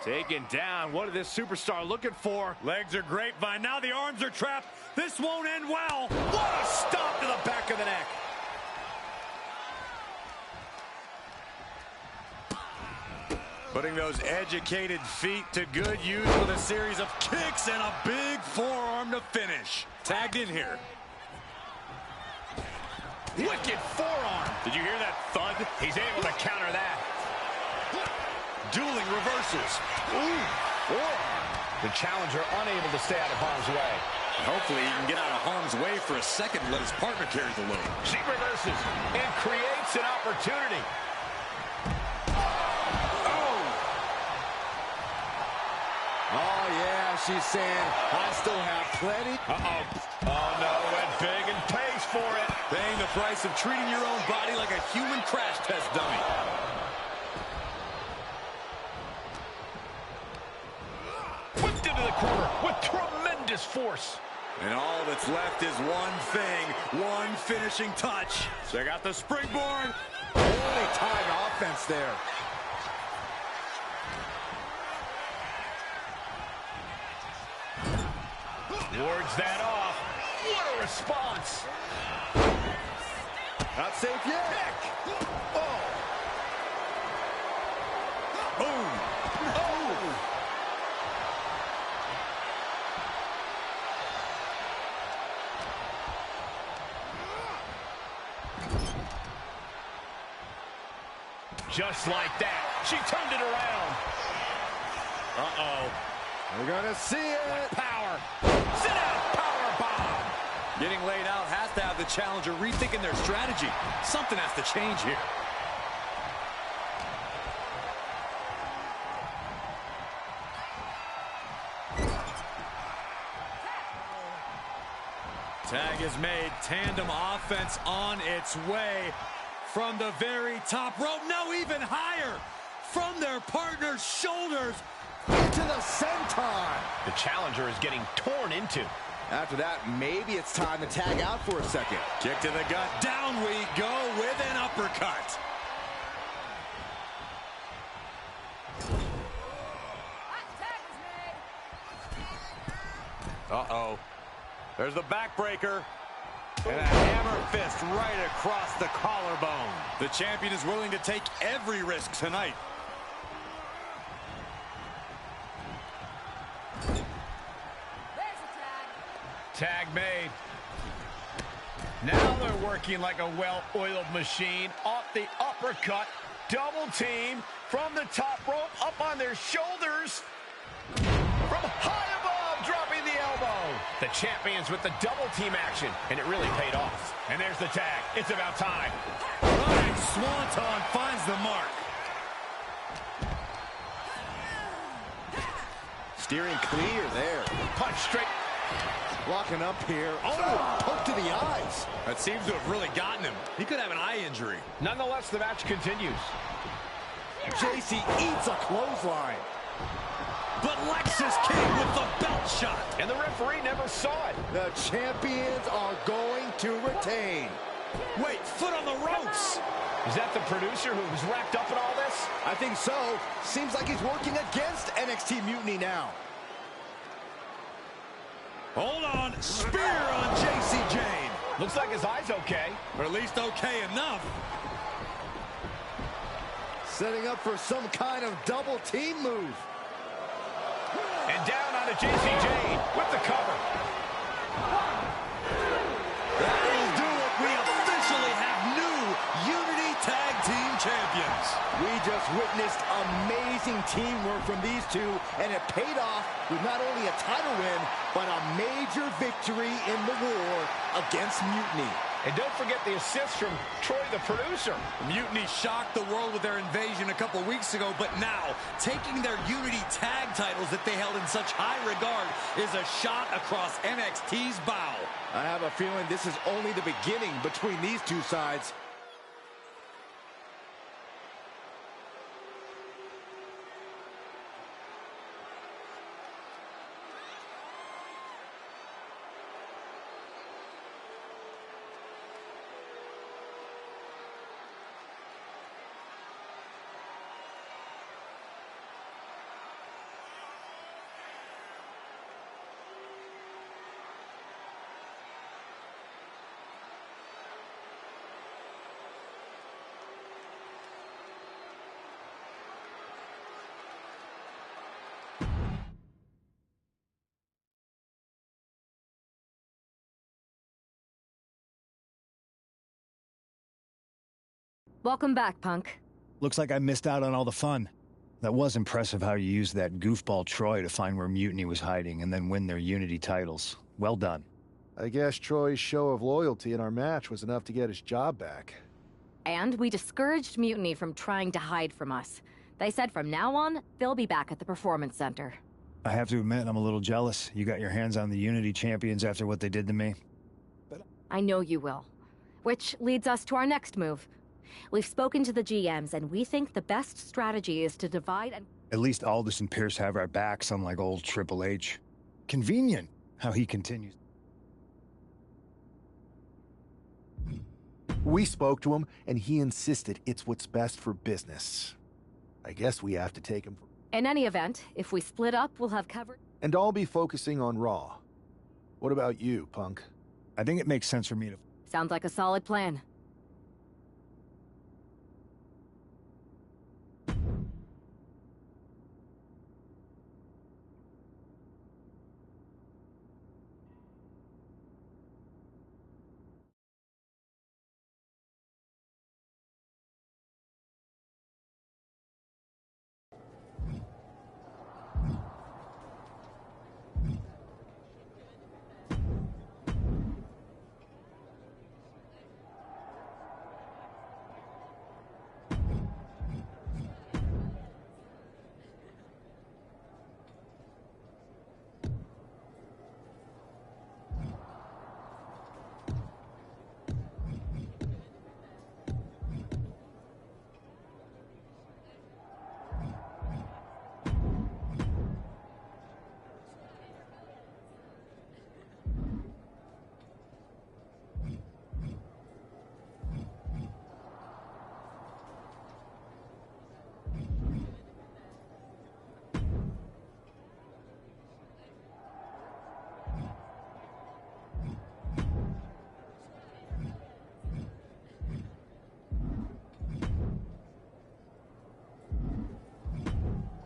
Taken down. What is this superstar looking for? Legs are grapevine. Now the arms are trapped. This won't end well. What a stomp to the back of the neck. Putting those educated feet to good use with a series of kicks and a big forearm to finish. Tagged in here. Wicked forearm. Did you hear that thud? He's able to counter that. Dueling reverses. Ooh, forearm. The challenger unable to stay out of harm's way. Hopefully he can get out of harm's way for a second and let his partner carry the load. She reverses and creates an opportunity. Oh, yeah, she's saying, I still have plenty. Uh-oh. Oh, no, went big and pays for it. Paying the price of treating your own body like a human crash test dummy. Whipped into the corner with tremendous force. And all that's left is one thing, one finishing touch. Check out the springboard. Holy time offense there. Wards that off. What a response. Not safe yet. Oh. Boom. Oh. Just like that, she turned it around. Uh-oh. We're gonna see it. What power. Sit out, power bomb. Getting laid out has to have the challenger rethinking their strategy. Something has to change here. Tag is made. Tandem offense on its way. From the very top rope, no, even higher. From their partner's shoulders. To the senton. The challenger is getting torn into. After that, maybe it's time to tag out for a second. Kick to the gut. Down we go with an uppercut. Uh-oh. There's the backbreaker. And a hammer fist right across the collarbone. The champion is willing to take every risk tonight. Tag made. Now they're working like a well-oiled machine. Off the uppercut. Double team from the top rope. Up on their shoulders. From high above, dropping the elbow. The champions with the double team action. And it really paid off. And there's the tag. It's about time. Running Swanton finds the mark. Steering clear there. Punch straight. Locking up here. Oh, poke to the eyes. That seems to have really gotten him. He could have an eye injury. Nonetheless, the match continues. JC eats a clothesline. But Lexis King with the belt shot. And the referee never saw it. The champions are going to retain. Wait, foot on the ropes. Is that the producer who's wrapped up in all this? I think so. Seems like he's working against NXT Mutiny now. Hold on. Spear on JC Jane. Looks like his eye's okay. Or at least okay enough. Setting up for some kind of double team move. And down onto JC Jane with the cover. That'll do it. We officially have new Unity Tag Team Champions. We just witnessed amazing teamwork from these two, and it paid off with not only a title win, but a major victory in the war against Mutiny. And don't forget the assist from Troy, the producer. Mutiny shocked the world with their invasion a couple weeks ago, but now taking their Unity tag titles that they held in such high regard is a shot across NXT's bow. I have a feeling this is only the beginning between these two sides. Welcome back, Punk. Looks like I missed out on all the fun. That was impressive how you used that goofball Troy to find where Mutiny was hiding and then win their Unity titles. Well done. I guess Troy's show of loyalty in our match was enough to get his job back. And we discouraged Mutiny from trying to hide from us. They said from now on, they'll be back at the Performance Center. I have to admit, I'm a little jealous. You got your hands on the Unity champions after what they did to me. I know you will. Which leads us to our next move. We've spoken to the GMs, and we think the best strategy is to divide and... At least Aldous and Pierce have our backs, unlike old Triple H. Convenient how he continues. We spoke to him, and he insisted it's what's best for business. I guess we have to take him... In any event, if we split up, we'll have covered... And I'll be focusing on Raw. What about you, Punk? I think it makes sense for me to... Sounds like a solid plan.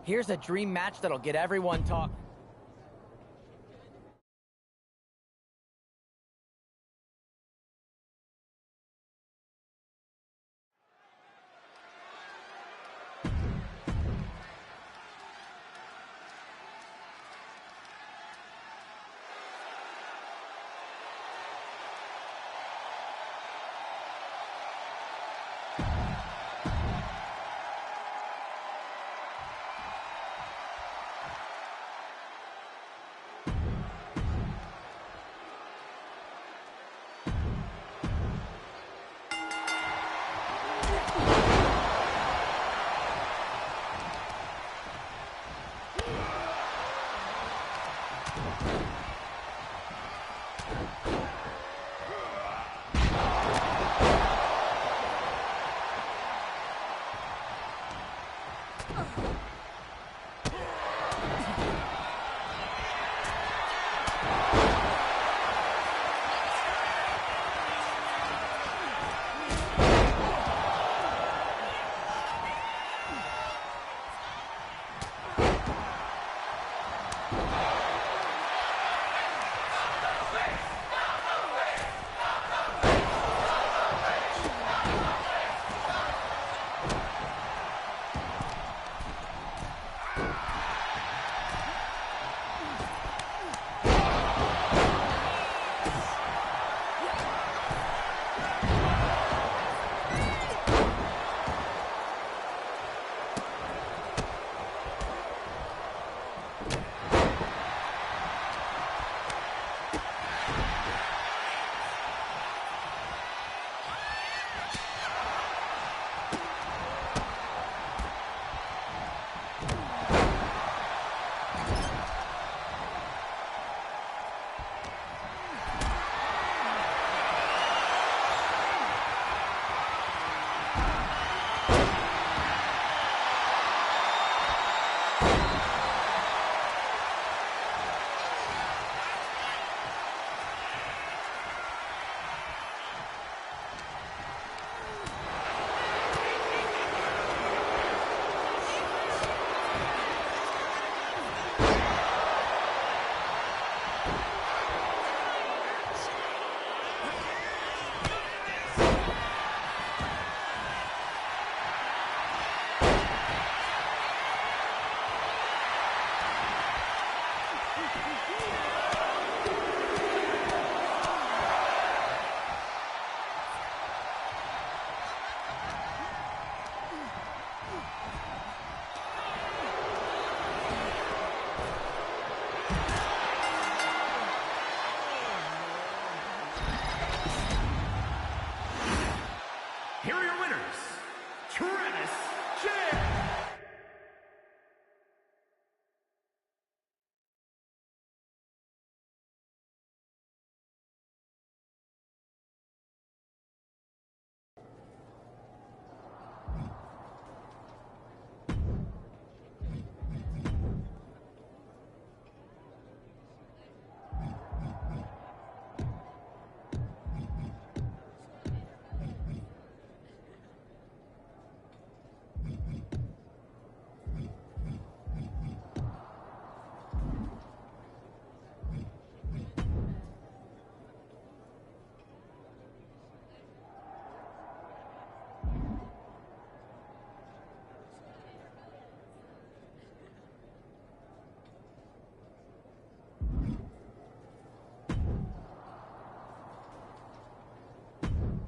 Here's a dream match that'll get everyone talking.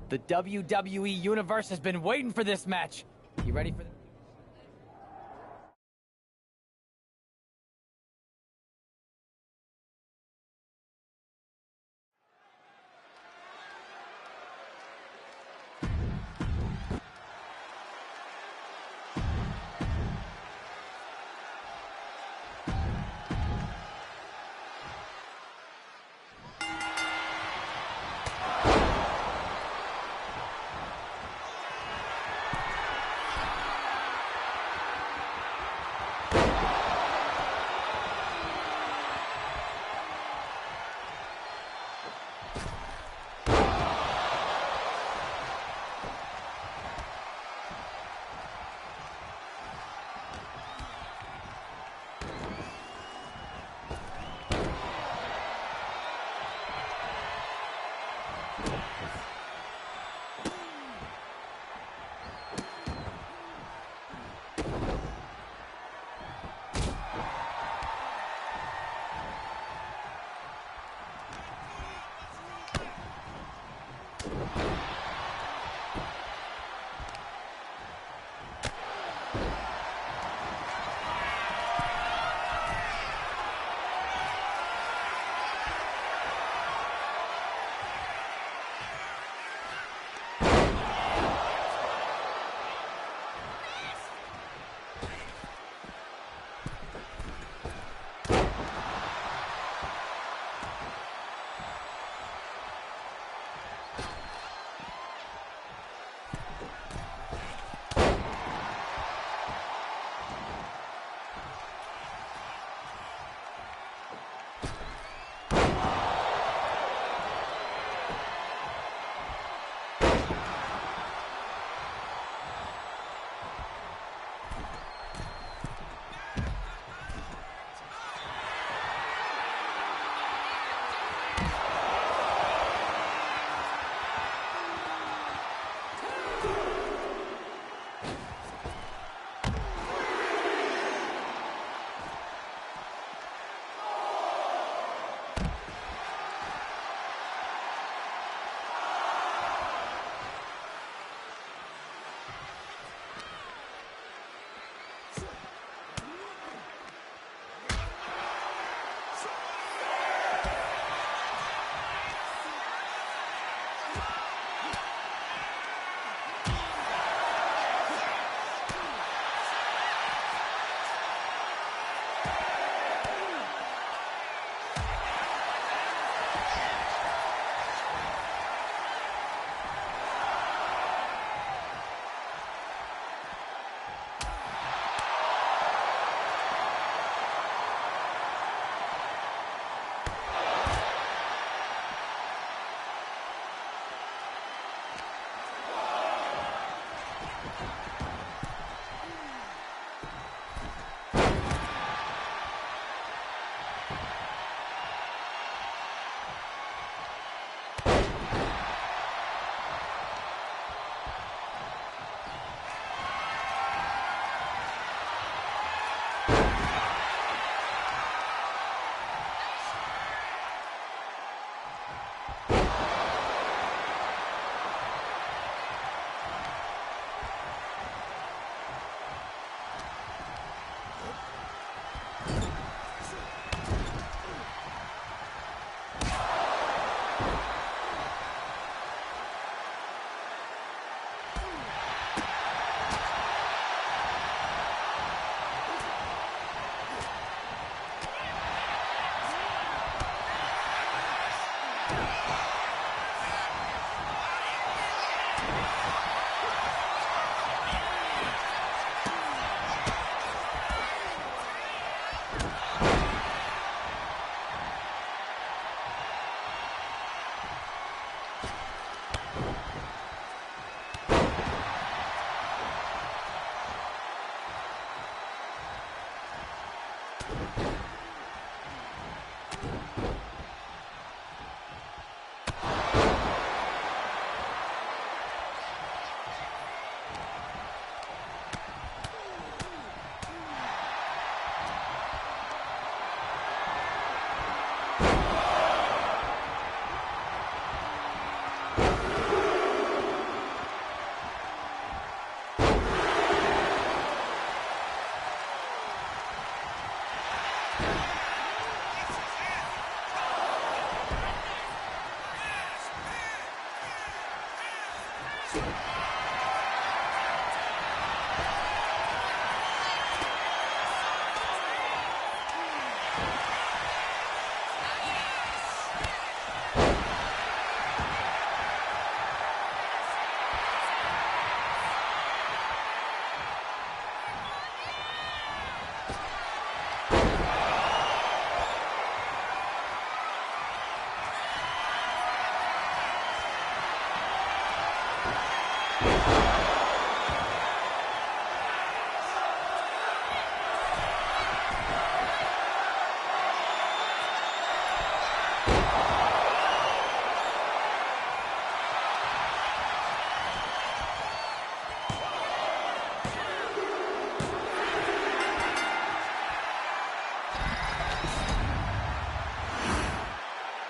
The WWE Universe has been waiting for this match. You ready for this?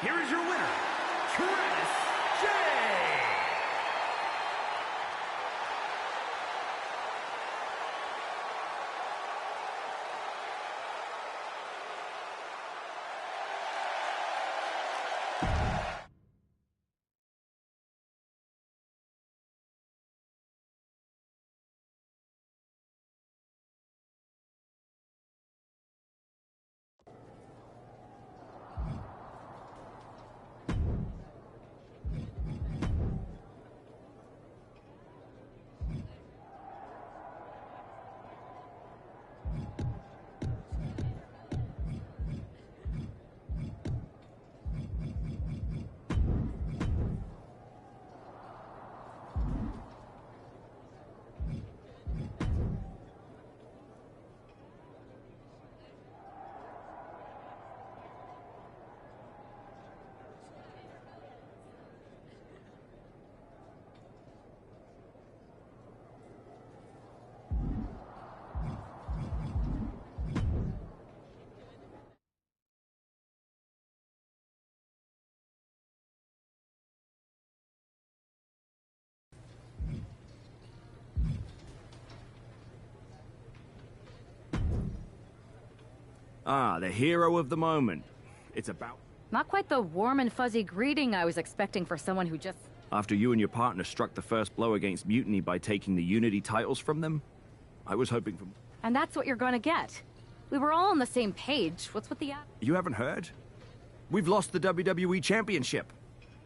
Here is your winner, Chris J. Ah, the hero of the moment. It's about... Not quite the warm and fuzzy greeting I was expecting for someone who just... After you and your partner struck the first blow against Mutiny by taking the Unity titles from them, I was hoping for... And that's what you're gonna get. We were all on the same page. What's with the... You haven't heard? We've lost the WWE Championship.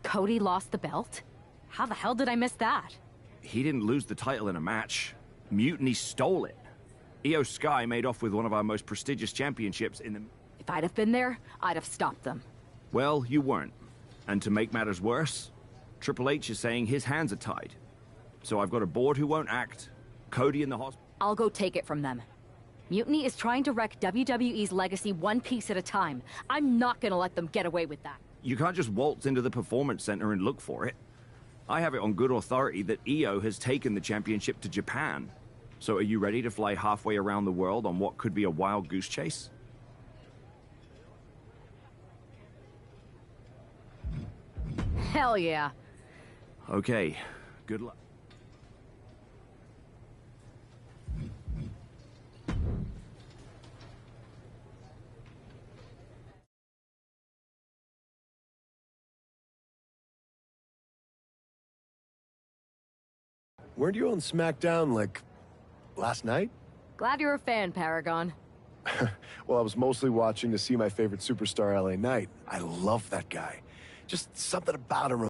Cody lost the belt? How the hell did I miss that? He didn't lose the title in a match. Mutiny stole it. Io Sky made off with one of our most prestigious championships in the... If I'd have been there, I'd have stopped them. Well, you weren't. And to make matters worse, Triple H is saying his hands are tied. So I've got a board who won't act, Cody in the hospital... I'll go take it from them. Mutiny is trying to wreck WWE's legacy one piece at a time. I'm not gonna let them get away with that. You can't just waltz into the Performance Center and look for it. I have it on good authority that Io has taken the championship to Japan. So are you ready to fly halfway around the world on what could be a wild goose chase? Hell yeah. Okay, good luck. Weren't you on SmackDown, like, last night? Glad you're a fan, Paragon. Well, I was mostly watching to see my favorite superstar, LA Knight. I love that guy. Just something about him